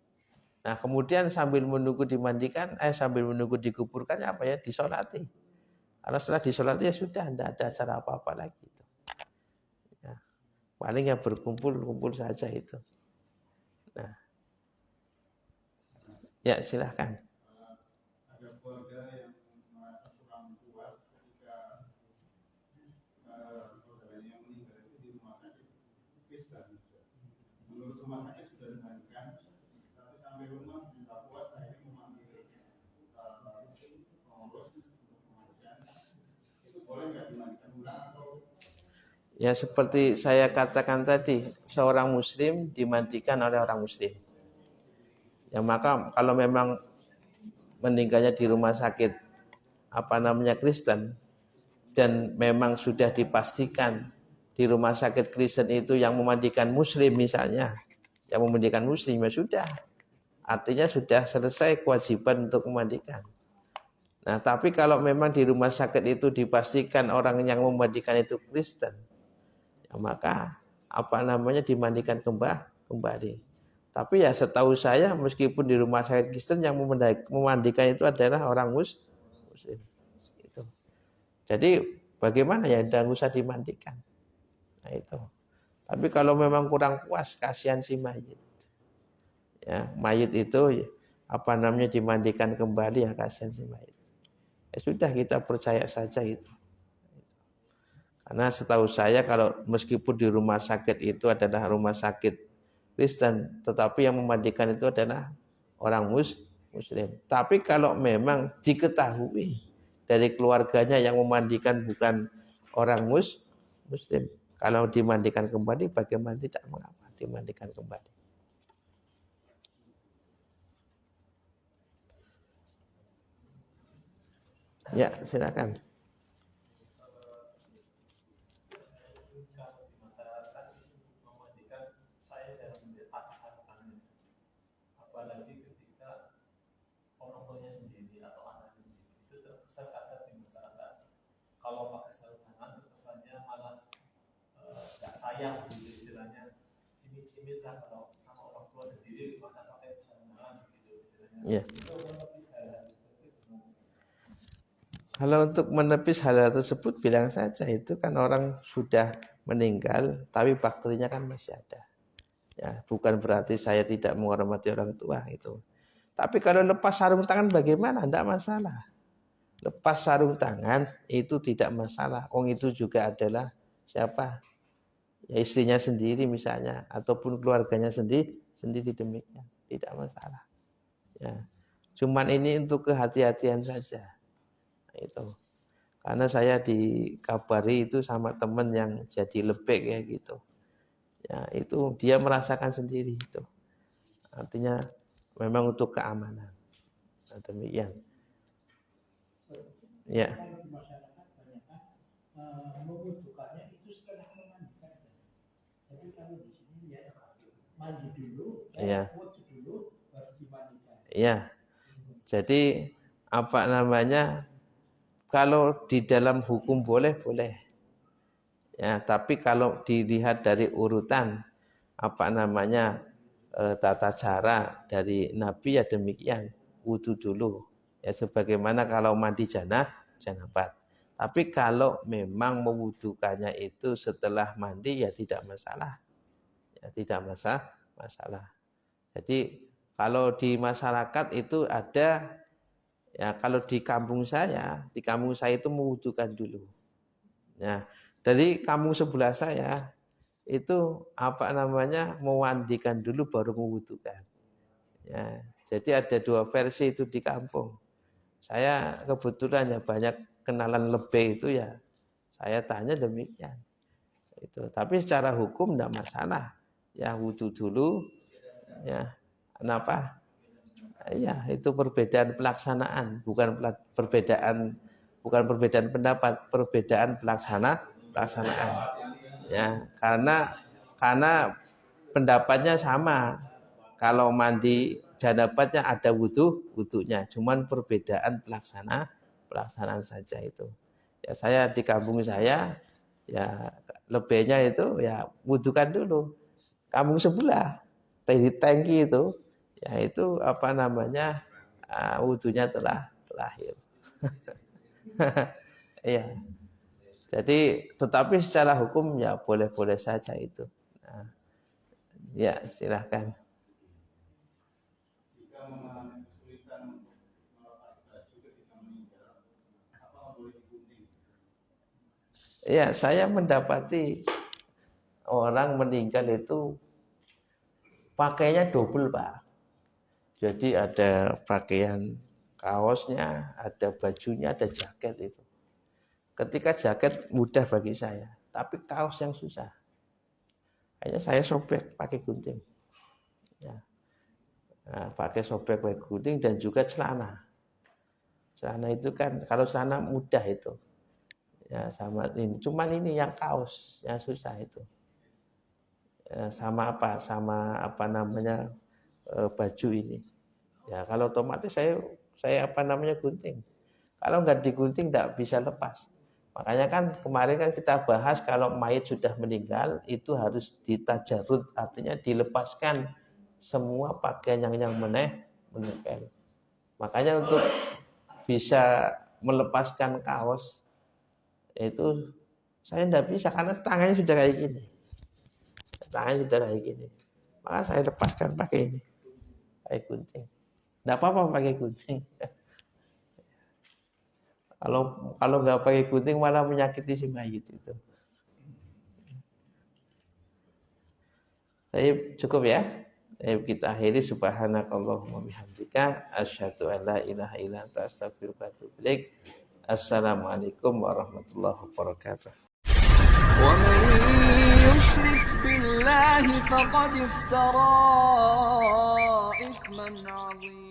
C: Nah, kemudian sambil menunggu dikuburkan apa ya? Disolati. Kalau setelah disolati ya sudah, tidak ada acara apa-apa lagi. Ya. Paling ya berkumpul saja itu. Nah, ya silahkan.
E: Ada keluarga yang merasa kurang puas ketika saudaranya meninggal itu di rumah sakit Kristen. Menurut rumah sakit sudah dimandikan, tapi sampai rumah tidak puas, akhirnya memanggil pengurus untuk memandikan. Itu boleh nggak dimandikan ulang atau?
C: Ya seperti saya katakan tadi, seorang muslim dimandikan oleh orang muslim. Ya maka kalau memang meninggalnya di rumah sakit Kristen dan memang sudah dipastikan di rumah sakit Kristen itu yang memandikan muslim misalnya, yang memandikan muslim ya sudah. Artinya sudah selesai kewajiban untuk memandikan. Nah, tapi kalau memang di rumah sakit itu dipastikan orang yang memandikan itu Kristen, ya maka dimandikan kembali. Tapi ya setahu saya meskipun di rumah sakit Kristen yang memandikan itu adalah orang muslim. Itu. Jadi bagaimana ya, tidak usah dimandikan. Nah itu. Tapi kalau memang kurang puas, kasihan si mayit. Ya, mayit itu dimandikan kembali ya kasihan si mayit. Ya sudah, kita percaya saja itu. Karena setahu saya kalau meskipun di rumah sakit itu adalah rumah sakit Kristen, tetapi yang memandikan itu adalah orang muslim. Tapi kalau memang diketahui dari keluarganya yang memandikan bukan orang muslim, kalau dimandikan kembali bagaimana, tidak mengapa dimandikan kembali. Ya, silakan.
D: Apalagi ketika orang tuanya sendiri atau anaknya sendiri itu terkesan ada di masyarakat. Kalau pakai sarung tangan kesannya malah nggak sayang gitu istilahnya, cimit-cimit lah kalau sama orang tua sendiri masa pakai sarung tangan gitu istilahnya.
C: Ya. Kalau untuk menepis hal tersebut bilang saja, itu kan orang sudah meninggal tapi bakterinya kan masih ada. Ya, bukan berarti saya tidak menghormati orang tua itu. Tapi kalau lepas sarung tangan bagaimana? Tidak masalah. Lepas sarung tangan itu tidak masalah. Orang itu juga adalah siapa? Ya istrinya sendiri misalnya, ataupun keluarganya sendiri demikian. Tidak masalah. Ya. Cuman ini untuk kehati-hatian saja. Itu. Karena saya dikabari itu sama teman yang jadi lebek ya gitu. Ya, itu dia merasakan sendiri itu. Artinya memang untuk keamanan. Nah, demikian. Ya.
D: Membutuhkannya itu setelah memandikan. Jadi kalau di sini ya mandi dulu,
C: Iya.
D: foto dulu baru dimandikan.
C: Iya. Jadi apa namanya, kalau di dalam hukum boleh. Ya, tapi kalau dilihat dari urutan apa namanya tata cara dari Nabi ya demikian, wudu dulu. Ya sebagaimana kalau mandi janabat. Tapi kalau memang mewudukannya itu setelah mandi ya tidak masalah. Ya tidak masalah. Jadi kalau di masyarakat itu ada, ya kalau di kampung saya itu mewudukan dulu. Ya, dari kampung sebelah saya itu apa namanya memandikan dulu baru mewudukan. Ya, jadi ada dua versi itu di kampung. Saya kebetulan ya banyak kenalan lebih itu ya, saya tanya demikian. Itu. Tapi secara hukum tidak masalah. Ya wudu dulu. Ya, kenapa? Ya itu perbedaan pelaksanaan, bukan perbedaan pendapat, perbedaan pelaksanaan. Ya, karena pendapatnya sama. Kalau mandi janabatnya ada wudunya, cuman perbedaan pelaksanaan saja itu. Ya saya di kampung saya ya lebihnya itu ya wudukan dulu. Kampung sebelah di tangki itu ya itu apa namanya wudunya telah terakhir. Iya. Jadi tetapi secara hukum ya boleh-boleh saja itu. Nah, ya silahkan.
E: Jika mengalami kesulitan untuk melepas baju ketika meninggal, apa boleh digunting?
C: Ya saya mendapati orang meninggal itu pakainya double Pak. Jadi ada pakaian kaosnya, ada bajunya, ada jaket itu. Ketika jaket mudah bagi saya, tapi kaos yang susah. Akhirnya saya sobek pakai gunting. Ya. Nah, pakai sobek pakai gunting dan juga celana. Celana itu kan kalau celana mudah itu. Ya sama ini. Cuman ini yang kaos yang susah itu. Ya, sama apa namanya baju ini. Ya kalau otomatis saya apa namanya gunting. Kalau nggak digunting nggak bisa lepas. Makanya kan kemarin kan kita bahas kalau mayit sudah meninggal itu harus ditajarut, artinya dilepaskan semua pakaian yang menempel. Makanya untuk bisa melepaskan kaos itu saya tidak bisa karena tangannya sudah kayak gini. Tangannya sudah kayak gini. Maka saya lepaskan pakai ini. Pakai gunting. Tidak apa-apa pakai gunting. Kalau nggak pakai gunting malah menyakiti si mayit itu. Tapi cukup ya. Kita akhiri subhanakallahumma bihamdika asyhadu an la ilaha illa anta astaghfiruka wa atubu ilaik. Assalamualaikum warahmatullahi wabarakatuh.
A: ومن يشرك بالله فقد افترى إثما عظيما